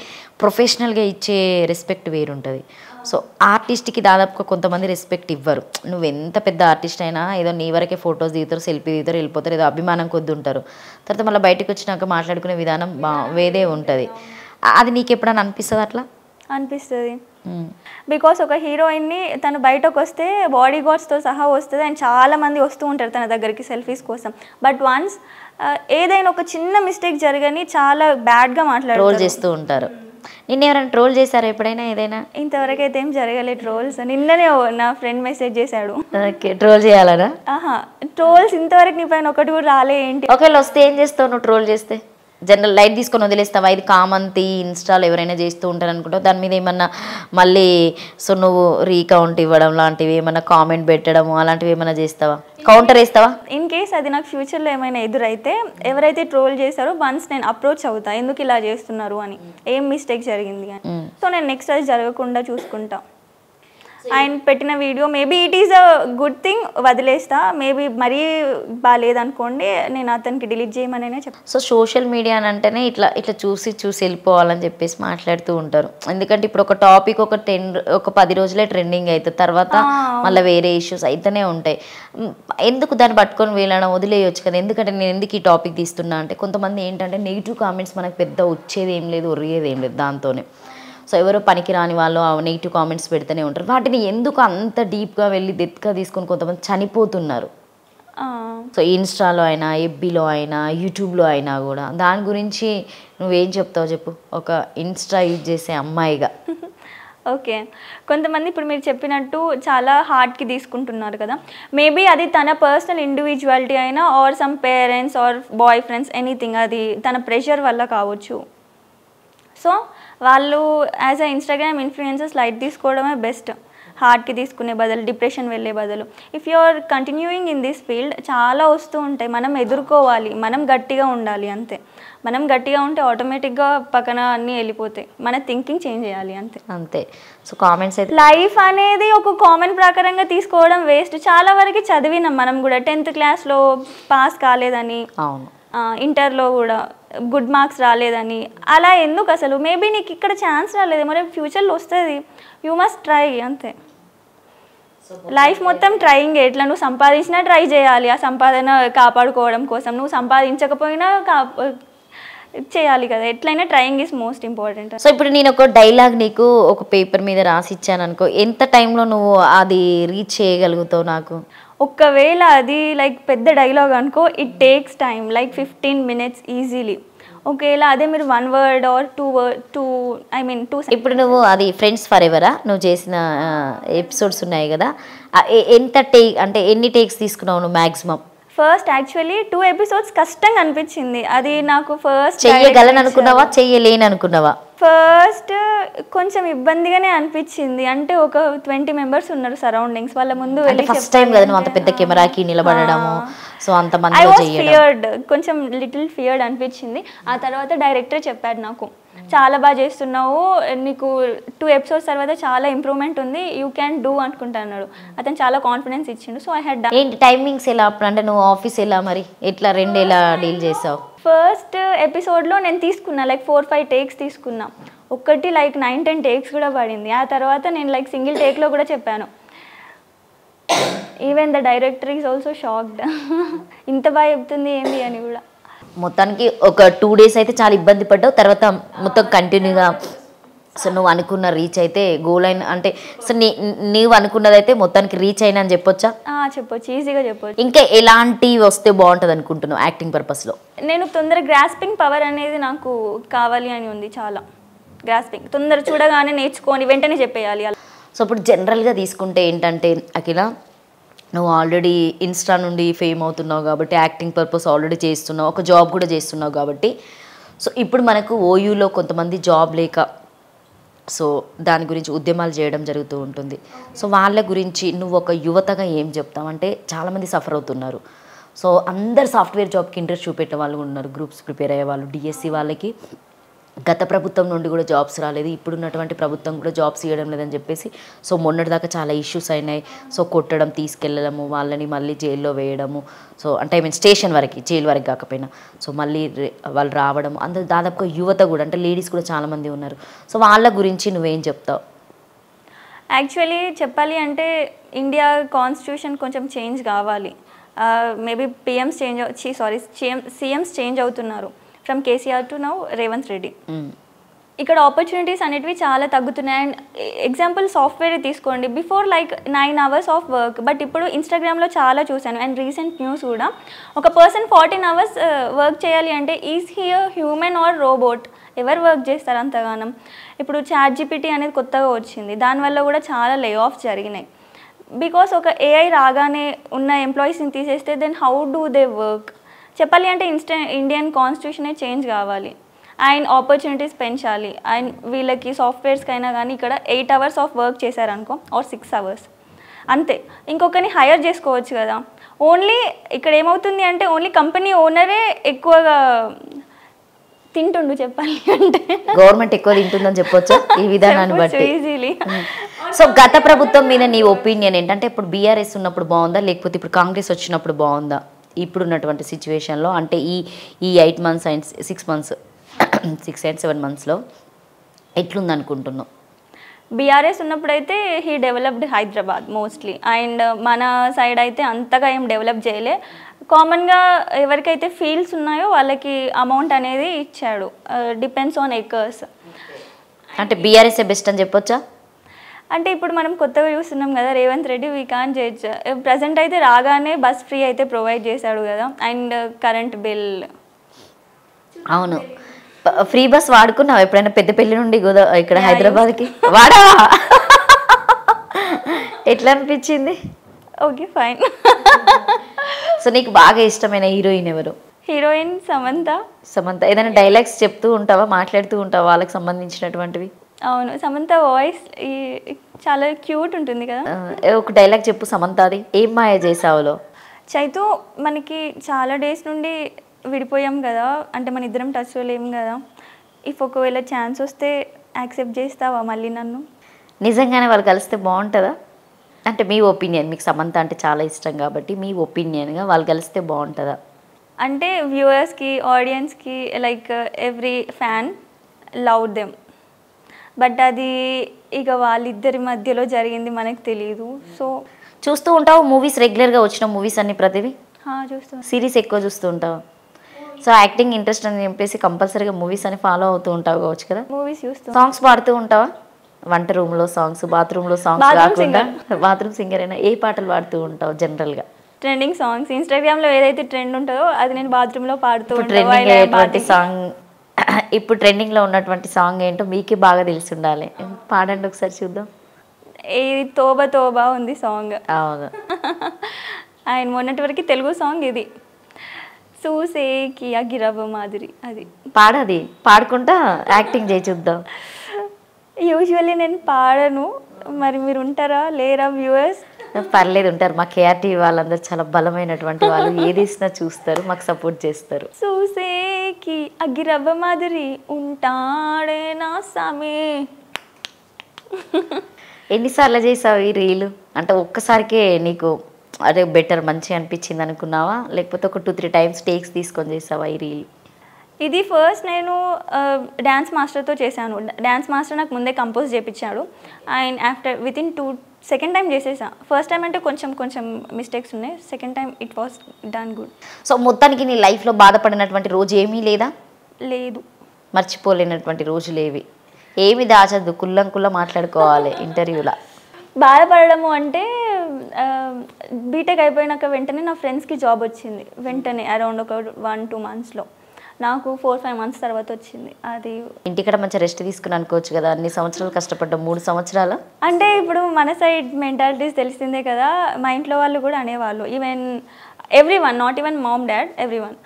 ప్రొఫెషనల్గా ఇచ్చే రెస్పెక్ట్ వేరుంటుంది. సో ఆర్టిస్ట్కి దాదాపుగా కొంతమంది రెస్పెక్ట్ ఇవ్వరు. నువ్వు ఎంత పెద్ద ఆర్టిస్ట్ అయినా ఏదో నీ వరకే ఫొటోస్ దిగుతారు, సెల్ఫీ దిగుతారు, వెళ్ళిపోతారు, ఏదో అభిమానం కొద్ది ఉంటారు. తర్వాత మళ్ళీ బయటకు వచ్చినాక మాట్లాడుకునే విధానం వేరే ఉంటుంది. అది నీకు ఎప్పుడైనా అనిపిస్తుంది అట్లా? అనిపిస్తుంది. బికాస్ ఒక హీరోయిన్ని తను బయటకు వస్తే బాడీ గార్డ్స్తో సహా వస్తుంది అండ్ చాలా మంది వస్తూ ఉంటారు తన దగ్గరికి సెల్ఫీస్ కోసం. బట్ వన్స్ ఏదైనా ఒక చిన్న మిస్టేక్ జరగని చాలా బ్యాడ్గా ట్రోల్ చేస్తూ ఉంటారు. నిన్న ఎవరైనా ట్రోల్ చేశారా ఎప్పుడైనా ఏదైనా? ఇంతవరకు అయితే ఏం జరగలేదు ట్రోల్స్. నిన్ననే నా ఫ్రెండ్ మెసేజ్ చేశాడు. ఓకే, ట్రోల్ చేయాలనా? ట్రోల్స్ ఇంతవరకు నీ పైన ఒకటి కూడా రాలే ఏంటి? ఒకవేళ వస్తే ఏం చేస్తావు నువ్వు? ట్రోల్ చేస్తే జనరల్ లైట్ తీసుకొని వదిలేస్తావా? ఇది కామన్ ఇన్స్టాలో ఎవరైనా చేస్తూ ఉంటారు అనుకుంటావు. దాని మీద ఏమన్నా మళ్ళీ సో నువ్వు రీకౌంట్ ఇవ్వడం లాంటివి ఏమన్నా కామెంట్ పెట్టడం అలాంటివి ఏమైనా చేస్తావా? కౌంటర్ వేస్తావా? ఇన్ కేస్ అది నాకు ఫ్యూచర్లో ఏమైనా ఎదురైతే ఎవరైతే ట్రోల్ చేశారో వన్స్ నేను అప్రోచ్ అవుతా, ఎందుకు ఇలా చేస్తున్నారు అని, ఏం మిస్టేక్ జరిగింది అని. సో నేను నెక్స్ట్ అది జరగకుండా చూసుకుంటా. ఆయన పెట్టిన video maybe it is a good thing, వదిలేస్తా. మేబీ మరీ బాగాలేదనుకోండి నేను అతనికి డిలీట్ చేయమనే చెప్తాను. సో సోషల్ మీడియా అంటేనే ఇట్లా ఇట్లా చూసి వెళ్ళిపోవాలని చెప్పేసి మాట్లాడుతూ ఉంటారు. ఎందుకంటే ఇప్పుడు ఒక టాపిక్ ఒక 10 రోజులే ట్రెండింగ్ అవుతుంది, తర్వాత మళ్ళీ వేరే ఇష్యూస్ అయితేనే ఉంటాయి. ఎందుకు దాన్ని పట్టుకొని వెళ్ళడం? వదిలేయచ్చు కదా. ఎందుకంటే నేను ఎందుకు ఈ టాపిక్ తీస్తున్నా అంటే కొంతమంది ఏంటంటే నెగిటివ్ కామెంట్స్ మనకు పెద్ద వచ్చేది ఏం లేదు, ఒరిగేది ఏం లేదు దాంతోనే. సో ఎవరో పనికి రాని వాళ్ళు ఆ నెగిటివ్ కామెంట్స్ పెడుతూనే ఉంటారు. వాటిని ఎందుకు అంత డీప్గా వెళ్ళి డెత్గా తీసుకొని కొంతమంది చనిపోతున్నారు. సో ఇన్స్టాలో అయినా, ఎఫ్బీలో అయినా, యూట్యూబ్లో అయినా కూడా దాని గురించి నువ్వేం చెప్తావు చెప్పు, ఒక ఇన్స్టా యూజ్ చేసే అమ్మాయిగా? ఓకే, కొంతమంది ఇప్పుడు మీరు చెప్పినట్టు చాలా హార్ట్కి తీసుకుంటున్నారు కదా. మేబీ అది తన పర్సనల్ ఇండివిజువాలిటీ అయినా or some parents or boy friends anything, అది తన ప్రెషర్ వల్ల కావచ్చు. సో వాళ్ళు as a Instagram influencers light తీసుకోవడమే బెస్ట్, హార్ట్కి తీసుకునే బదులు, డిప్రెషన్ వెళ్ళే బదులు. If you are continuing in this field చాలా వస్తూ ఉంటాయి, మనం ఎదుర్కోవాలి, మనం గట్టిగా ఉండాలి అంతే. మనం గట్టిగా ఉంటే ఆటోమేటిక్గా పక్కన అన్నీ వెళ్ళిపోతాయి, మన థింకింగ్ చేంజ్ చేయాలి అంతే. సో కామెంట్స్ అయితే లైఫ్ అనేది ఒక కామన్ ప్రకారంగా తీసుకోవడం వేస్ట్. చాలా వరకు చదివినాం మనం కూడా, 10th క్లాస్లో పాస్ కాలేదని, అవును, ఇంటర్లో కూడా గుడ్ మార్క్స్ రాలేదని. అలా ఎందుకు అసలు? మేబీ నీకు ఇక్కడ ఛాన్స్ రాలేదు, మరి ఫ్యూచర్లో వస్తుంది, యూ మస్ట్ ట్రై అంతే. లైఫ్ మొత్తం ట్రైయింగ్. ఎట్లా నువ్వు సంపాదించినా ట్రై చేయాలి, ఆ సంపాదన కాపాడుకోవడం కోసం. నువ్వు సంపాదించకపోయినా చేయాలి కదా, ఎట్లయినా trying is most important. So ఇప్పుడు నేను ఒక డైలాగ్ నీకు ఒక పేపర్ మీద రాసి ఇచ్చాను అనుకో, ఎంత టైంలో నువ్వు అది రీచ్ చేయగలుగుతావు నాకు? ఒకవేళ అది లైక్ పెద్ద డైలాగ్ అనుకో, it takes time like 15 minutes easily. ఒకవేళ అదే మీరు 1 word or 2 ఇప్పుడు నువ్వు అది ఫ్రెండ్స్ ఫర్ ఎవరా నువ్వు చేసిన ఎపిసోడ్స్ ఉన్నాయి కదా, ఎంత అంటే ఎన్ని టేక్స్ తీసుకున్నావు నువ్వు మ్యాక్సిమం? ఫస్ట్ యాక్చువల్లీ 2 episodes కష్టంగా అనిపించింది. అది నాకు ఫస్ట్ చెయ్యగలను అనుకున్నావా, చెయ్యలేను అనుకున్నావా? ఫస్ట్ కొంచెం ఇబ్బందిగానే అనిపించింది. అంటే ఒక 20 members ఉన్నారు సరౌండింగ్స్, వాళ్ళ ముందు వెళ్ళి ఫస్ట్ టైం కదా నువ్వు అంత పెద్ద కెమెరాకి నిలబడడము, సో అంత మంది ఫియర్డ్, కొంచెం లిటిల్ ఫియర్డ్ అనిపించింది. ఆ తర్వాత డైరెక్టర్ చెప్పాడు నాకు, చాలా బాగా చేస్తున్నావు, నీకు 2 episodes తర్వాత చాలా ఇంప్రూవ్మెంట్ ఉంది, యూ క్యాన్ డూ అనుకుంటున్నాడు. అతను చాలా కాన్ఫిడెన్స్ ఇచ్చిండు. So I had done. ఏంటి టైమింగ్స్ ఎలా అప్పుడు? అంటే నువ్వు ఆఫీస్ ఎలా మరి ఎట్లా 2 ఎలా డీల్ చేసావు? ఫస్ట్ ఎపిసోడ్లో నేను తీసుకున్నా లైక్ 4-5 takes తీసుకున్నా, ఒక్కటి లైక్ 9-10 takes కూడా పడింది. ఆ తర్వాత నేను లైక్ సింగిల్ టేక్లో కూడా చెప్పాను. Even the director is also shocked, ఇంత బాగా చెప్తుంది ఏంది అని కూడా. మొత్తానికి ఒక 2 days అయితే చాలా ఇబ్బంది పడ్డావు, తర్వాత మొత్తం కంటిన్యూగా సో నువ్వు అనుకున్న రీచ్ అయితే గోల్ అయిన అంటే సో నీవు అనుకున్నది అయితే మొత్తానికి రీచ్ అయినా అని చెప్పొచ్చా? చెప్పొచ్చు, ఈజీగా చెప్పొచ్చు. ఇంకా ఎలాంటివి వస్తే బాగుంటుంది అనుకుంటున్నావు యాక్టింగ్ పర్పస్లో? నేను తొందర గ్రాస్పింగ్ పవర్ అనేది నాకు కావాలి అని ఉంది, చాలా గ్రాస్పింగ్, తొందర చూడగానే నేర్చుకొని వెంటనే చెప్పేయాలి. సో ఇప్పుడు జనరల్గా తీసుకుంటే ఏంటంటే అఖిల, నువ్వు ఆల్రెడీ ఇన్స్టా నుండి ఫేమ్ అవుతున్నావు కాబట్టి, యాక్టింగ్ పర్పస్ ఆల్రెడీ చేస్తున్నావు, ఒక జాబ్ కూడా చేస్తున్నావు కాబట్టి, సో ఇప్పుడు మనకు ఓయూలో కొంతమంది జాబ్ లేక సో దాని గురించి ఉద్యమాలు చేయడం జరుగుతూ ఉంటుంది. సో వాళ్ళ గురించి నువ్వు ఒక యువతగా ఏం చెప్తావు? అంటే చాలామంది సఫర్ అవుతున్నారు. సో అందరు సాఫ్ట్వేర్ జాబ్కి ఇంట్రెస్ట్ చూపెట్టే వాళ్ళు ఉన్నారు, గ్రూప్స్ ప్రిపేర్ అయ్యే వాళ్ళు, డిఎస్సి వాళ్ళకి గత ప్రభుత్వం నుండి కూడా జాబ్స్ రాలేదు, ఇప్పుడున్నటువంటి ప్రభుత్వం కూడా జాబ్స్ ఇవ్వడం లేదని చెప్పేసి సో మొన్నటిదాకా చాలా ఇష్యూస్ అయినాయి. సో కొట్టడం, తీసుకెళ్ళడము, వాళ్ళని మళ్ళీ జైల్లో వేయడము, సో అంటే ఐ మీన్ స్టేషన్ వరకు, జైలు వరకు కాకపోయినా సో మళ్ళీ వాళ్ళు రావడం, అందరూ దాదాపుగా యువత కూడా అంటే లేడీస్ కూడా చాలామంది ఉన్నారు. సో వాళ్ళ గురించి నువ్వేం చెప్తావు? యాక్చువల్లీ చెప్పాలి అంటే ఇండియా కాన్స్టిట్యూషన్ కొంచెం చేంజ్ కావాలి. మేబీ పిఎంస్ సీఎంస్ చేంజ్ అవుతున్నారు from KCR to now Revanth Reddy. ఇక్కడ ఆపర్చునిటీస్ అనేటివి చాలా తగ్గుతున్నాయి. అండ్ ఎగ్జాంపుల్ సాఫ్ట్వేర్ తీసుకోండి, before like 9 hours of work, but ఇప్పుడు ఇన్స్టాగ్రామ్లో చాలా చూశాను అండ్ రీసెంట్ న్యూస్ కూడా, ఒక పర్సన్ 14 hours వర్క్ చేయాలి అంటే is he human or robot? ఎవరు వర్క్ చేస్తారు అంతగానం? ఇప్పుడు ChatGPT అనేది కొత్తగా వచ్చింది, దానివల్ల కూడా చాలా లే ఆఫ్స్ జరిగినాయి. బికాస్ ఒక AI రాగానే ఉన్న ఎంప్లాయీస్ని తీసేస్తే then how do they work? చెప్పాలి అంటే ఇండియన్ కాన్స్టిట్యూషనే చేంజ్ కావాలి అండ్ ఆపర్చునిటీస్ పెంచాలి. అండ్ వీళ్ళకి సాఫ్ట్వేర్స్కి అయినా కానీ ఇక్కడ 8 hours ఆఫ్ వర్క్ చేశారనుకో ఆర్ 6 hours అంతే, ఇంకొకరిని హైర్ చేసుకోవచ్చు కదా. ఓన్లీ ఇక్కడ ఏమవుతుంది అంటే ఓన్లీ కంపెనీ ఓనరే ఎక్కువగా తింటుండు చెప్పాలి అంటే, గవర్నమెంట్ ఎక్కువ తింటుందని చెప్పొచ్చు ఈ విధానాన్ని బట్టి. ఈజీలీ. సో గత ప్రభుత్వం మీద నీ ఒపీనియన్ ఏంటంటే ఇప్పుడు బీఆర్ఎస్ ఉన్నప్పుడు బాగుందా లేకపోతే ఇప్పుడు కాంగ్రెస్ వచ్చినప్పుడు బాగుందా ఇప్పుడు ఉన్నటువంటి సిచ్యువేషన్లో? అంటే ఈ 8 months అండ్ 6 months 6 and 7 monthsలో ఎట్లుంది అనుకుంటున్నావు? బీఆర్ఎస్ ఉన్నప్పుడైతే he developed Hyderabad mostly, and మన సైడ్ అయితే అంతగా ఏం డెవలప్ చేయలే. కామన్గా ఎవరికైతే ఫీల్డ్స్ ఉన్నాయో వాళ్ళకి అమౌంట్ అనేది ఇచ్చాడు, డిపెండ్స్ ఆన్ ఎకర్స్. అంటే బీఆర్ఎస్ఏ బెస్ట్ అని చెప్పొచ్చా? అంటే ఇప్పుడు మనం కొత్తగా చూస్తున్నాం కదా Revanth Reddy, we can judge. Present అయితే రాగానే బస్ ఫ్రీ అయితే ప్రొవైడ్ చేశాడు కదా, అండ్ కరెంట్ బిల్. అవును, ఫ్రీ బస్ వాడుకున్నావు ఎప్పుడైనా? పెద్దపల్లి నుండి ఇక్కడ హైదరాబాద్కి వాడా? ఎట్లా అనిపించింది? Okay fine. సో నీకు బాగా ఇష్టమైన హీరోయిన్ ఎవరు? హీరోయిన్ సమంత. సమంత. ఏదైనా డైలాగ్స్ చెప్తూ ఉంటావా, మాట్లాడుతూ ఉంటావా వాళ్ళకి సంబంధించినటువంటివి? అవును, సమంత వాయిస్ చాలా క్యూట్ ఉంటుంది కదా. ఒక డైలాగ్ చెప్పు సమంతది. ఏం మాయ చేసావులో? చైతు, మనకి చాలా డేస్ నుండి విడిపోయాం కదా, అంటే మన ఇద్దరం టచ్లో లేము కదా. ఇఫ్ ఒకవేళ ఛాన్స్ వస్తే యాక్సెప్ట్ చేస్తావా మళ్ళీ నన్ను? నిజంగానే వాళ్ళు కలిస్తే బాగుంటుందా? అంటే మీ ఒపీనియన్, మీకు సమంత అంటే చాలా ఇష్టం కాబట్టి మీ ఒపీనియన్గా వాళ్ళు కలిస్తే బాగుంటుందా? అంటే వ్యూవర్స్కి, ఆడియన్స్కి like every fan love them, but అది ఇక వాళ్ళిద్దరి మధ్యలో జరిగింది మనకు తెలియదు. సో చూస్తూ ఉంటావు మూవీస్? రెగ్యులర్గా వచ్చిన మూవీస్ అన్ని ప్రతివి చూస్తాను. సిరీస్ ఎక్కువ చూస్తూ ఉంటావు? సో యాక్టింగ్ ఇంట్రెస్ట్ అని చెప్పేసి కంపల్సరీగా మూవీస్ అని ఫాలో అవుతూ ఉంటావు కావచ్చు కదా. మూవీస్ చూస్తాను. సాంగ్స్ పాడుతూ ఉంటావా? వంట రూమ్లో సాంగ్స్, బాత్రూంలో సాంగ్స్ కాకుండా బాత్రూమ్ సింగర్ అయినా ఏ పాటలు పాడుతూ ఉంటావు జనరల్గా? ట్రెండింగ్ సాంగ్స్, ఇన్స్టాగ్రామ్లో ఏదైతే ట్రెండ్ ఉంటుందో అది నేను బాత్రూంలో పాడుతూ ఉంటాను. సాంగ్ ఇప్పుడు ట్రెండింగ్లో ఉన్నటువంటి సాంగ్ ఏంటో మీకే బాగా తెలిసి ఉండాలి, పాడండి ఒకసారి చూద్దాం. ఇది తోబా తోబా ఉంది సాంగ్. అవును. ఆయన మొన్నటి వరకు తెలుగు సాంగ్ ఇది, చూసేకి అగిరవ మాదిరి. అది పాడది, పాడుకుంటా యాక్టింగ్ చేయి చూద్దాం. యూజువల్లీ నేను పాడను, మరి మీరు ఉంటారా లేరా వ్యూవర్స్? పర్లేదు, ఉంటారు. మా కేఆర్టీవీ వాళ్ళందరూ చాలా బలమైనటువంటి వాళ్ళు, ఏది ఇచ్చినా చూస్తారు, మాకు సపోర్ట్ చేస్తారు. చూసేకి అగిరవ మాదిరి ఉంటాడే నా సామే. ఎన్నిసార్లు చేసావు ఈ రీలు? అంటే ఒక్కసారికే నీకు అదే బెటర్ మంచి అనిపించింది అనుకున్నావా, లేకపోతే ఒక 2-3 times టేక్స్ తీసుకొని చేసావా ఈ రీల్? ఇది ఫస్ట్ నేను డ్యాన్స్ మాస్టర్తో చేశాను. డ్యాన్స్ మాస్టర్ నాకు ముందే కంపోజ్ చేయించాడు, and after within second time చేసేసా. ఫస్ట్ టైం అంటే కొంచెం మిస్టేక్స్ ఉన్నాయి, second time it was done good. So మొత్తానికి నీ లైఫ్లో బాధపడినటువంటి రోజు ఏమీ లేదా? లేదు. మర్చిపోలేనటువంటి రోజులు ఏవి? ఏమి దాచద్దు, కుల్లం మాట్లాడుకోవాలి ఇంటర్వ్యూలో. బాధపడము అంటే బీటెక్ అయిపోయినాక వెంటనే నా ఫ్రెండ్స్కి జాబ్ వచ్చింది, వెంటనే అరౌండ్ ఒక 1-2 monthsలో. నాకు 4-5 months తర్వాత వచ్చింది. అది ఇంటికడ మంచి రెస్ట్ తీసుకుని అనుకోవచ్చు కదా, అన్ని సంవత్సరాలు కష్టపడ్డాం, 3 సంవత్సరాలు. అంటే ఇప్పుడు మన సైడ్ మెంటాలిటీస్ తెలిసిందే కదా, మా ఇంట్లో వాళ్ళు కూడా అనేవాళ్ళు, even everyone, not even mom dad, everyone.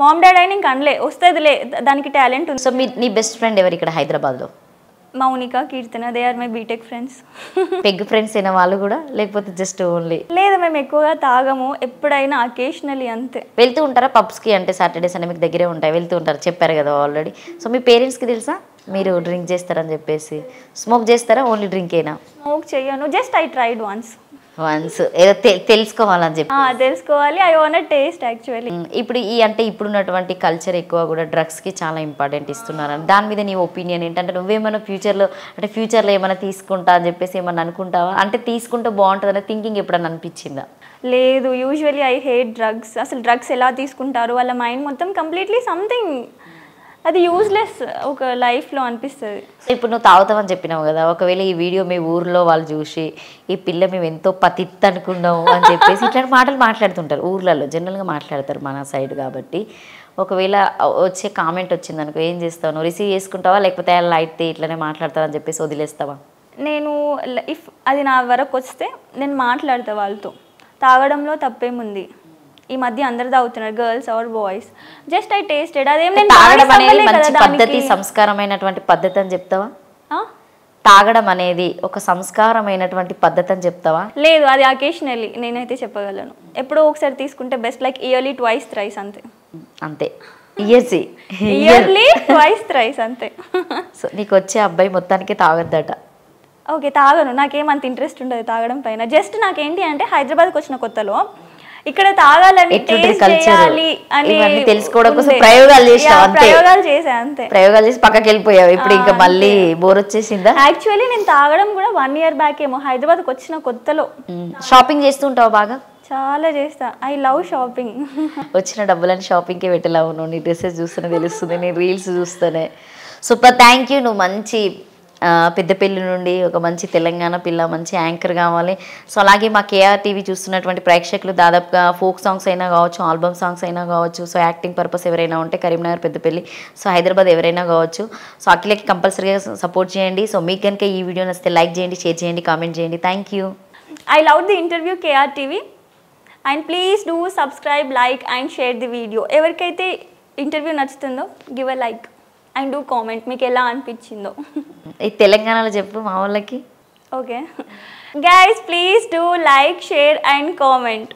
Mom dad అయినా ఇంక అనలే, వస్తుందిలే దానికి టాలెంట్ ఉంది. సో నీ బెస్ట్ ఫ్రెండ్ ఎవరు ఇక్కడ హైదరాబాద్లో? Mounika, Keerthana, they are my BTech friends. Peg friends అయిన వాళ్ళు కూడా, లేకపోతే జస్ట్ ఓన్లీ? లేదు, మేము ఎక్కువగా తాగము, ఎప్పుడైనా అకేషనలీ అంతే. వెళ్తూ ఉంటారా పబ్స్కి? అంటే సాటర్డే సండే మీకు దగ్గరే ఉంటాయి, వెళ్తూ ఉంటారు చెప్పారు కదా ఆల్రెడీ. సో మీ పేరెంట్స్కి తెలుసా మీరు డ్రింక్ చేస్తారని చెప్పేసి? స్మోక్ చేస్తారా, ఓన్లీ డ్రింకేనా? స్మోక్ చేయను, జస్ట్ ఐ ట్రైడ్ వన్స్ ఏదో తెలుసుకోవాలని చెప్పి. తెలుసుకోవాలి, ఐ వాంట్ టేస్ట్ యాక్చువల్లీ. ఇప్పుడు అంటే ఇప్పుడున్నటువంటి కల్చర్ ఎక్కువ కూడా డ్రగ్స్కి చాలా ఇంపార్టెంట్ ఇస్తున్నారని, దాని మీద నీ ఒపీనియన్ ఏంటంటే నువ్వేమైనా ఫ్యూచర్లో ఏమైనా తీసుకుంటా అని చెప్పేసి ఏమన్నా అనుకుంటావా? అంటే తీసుకుంటే బాగుంటుంది అనే థింకింగ్ ఎప్పుడన్నా అనిపించిందా? లేదు, యూజువల్లీ ఐ హేట్ డ్రగ్స్. అసలు డ్రగ్స్ ఎలా తీసుకుంటారు, వాళ్ళ మైండ్ మొత్తం కంప్లీట్లీ సంథింగ్, అది యూజ్లెస్ ఒక లైఫ్లో అనిపిస్తుంది. ఇప్పుడు నువ్వు తాగుతావని చెప్పినావు కదా, ఒకవేళ ఈ వీడియో మీ ఊర్లో వాళ్ళు చూసి ఈ పిల్ల మేము ఎంతో పతిత్ అనుకున్నాము అని చెప్పేసి ఇట్లాంటి మాటలు మాట్లాడుతుంటారు ఊర్లలో, జనరల్గా మాట్లాడతారు మన సైడ్ కాబట్టి. ఒకవేళ వచ్చే కామెంట్ వచ్చింది అనుకో, ఏం చేస్తావు నువ్వు? రిసీవ్ చేసుకుంటావా, లేకపోతే లైట్ ఇట్లనే మాట్లాడతావా అని చెప్పేసి వదిలేస్తావా? నేను ఇఫ్ అది నా వరకు వస్తే నేను మాట్లాడతా వాళ్ళతో. తాగడంలో తప్పేముంది, ఈ మధ్య అందరు తాగుతున్నారు, girls or boys. Just I tasted. అదేం తాగడం అనేది మంచి పద్ధతి, సంస్కారమైనటువంటి పద్ధతి అని చెప్తావా? తాగడం అనేది ఒక సంస్కారమైనటువంటి పద్ధతి అని చెప్తావా? లేదు, అది అకేషనల్లీ నేనైతే చెప్పగలను. ఎప్పుడో ఒకసారి తీసుకుంటే best, like yearly twice thrice అంతే. అంతే, ఇయర్లీ ట్వైస్ థ్రైస్ అంతే. సో నీకు వచ్చే అబ్బాయి మొత్తానికి తాగద్దట? ఓకే, తాగను, నాకేమంత ఇంట్రెస్ట్ ఉండదు తాగడం పైన. జస్ట్ నాకేంటి అంటే హైదరాబాద్కి వచ్చిన కొత్తలో ఇక్కడ తాగాలని, తెలుసుకోవడం కోసం ప్రయోగాలు చేసా అంతే. ప్రయోగాలు చేసి పక్కకి వెళ్ళిపోయావు, ఇప్పుడు ఇంకా మళ్ళీ బోర్ వచ్చేసిందా? యాక్చువల్లీ నేను తాగడం కూడా 1 year బ్యాక్ ఏమో, హైదరాబాద్కి వచ్చిన కొత్తలో. షాపింగ్ చేస్తుంటావు బాగా? చాలా చేస్తా, ఐ లవ్ షాపింగ్. వచ్చిన డబ్బులని షాపింగ్కే పెట్టలేవు నువ్వు, నీ డ్రెస్సెస్ చూస్తూనే తెలుస్తుంది, నీ రీల్స్ చూస్తూనే. Super, thank you. నువ్వు మంచి పెద్దపల్లి నుండి ఒక మంచి తెలంగాణ పిల్ల, మంచి యాంకర్ కావాలి. సో అలాగే మా కేఆర్ టీవీ చూస్తున్నటువంటి ప్రేక్షకులు దాదాపుగా ఫోక్ సాంగ్స్ అయినా కావచ్చు, ఆల్బమ్ సాంగ్స్ అయినా కావచ్చు, సో యాక్టింగ్ పర్పస్ ఎవరైనా ఉంటే కరీంనగర్, పెద్దపల్లి, సో హైదరాబాద్ ఎవరైనా కావచ్చు, సో అఖిలకి కంపల్సరీగా సపోర్ట్ చేయండి. సో మీకు కనుక ఈ వీడియో నచ్చితే లైక్ చేయండి, షేర్ చేయండి, కామెంట్ చేయండి. Thank you. I love the interview KR TV and please do subscribe, like and share the video. ఎవరికైతే ఇంటర్వ్యూ నచ్చుతుందో give a like and do comment, మీకు ఎలా అనిపించిందో. ఈ తెలంగాణలో చెప్పు మా వాళ్ళకి. Okay guys, please do like, share and comment.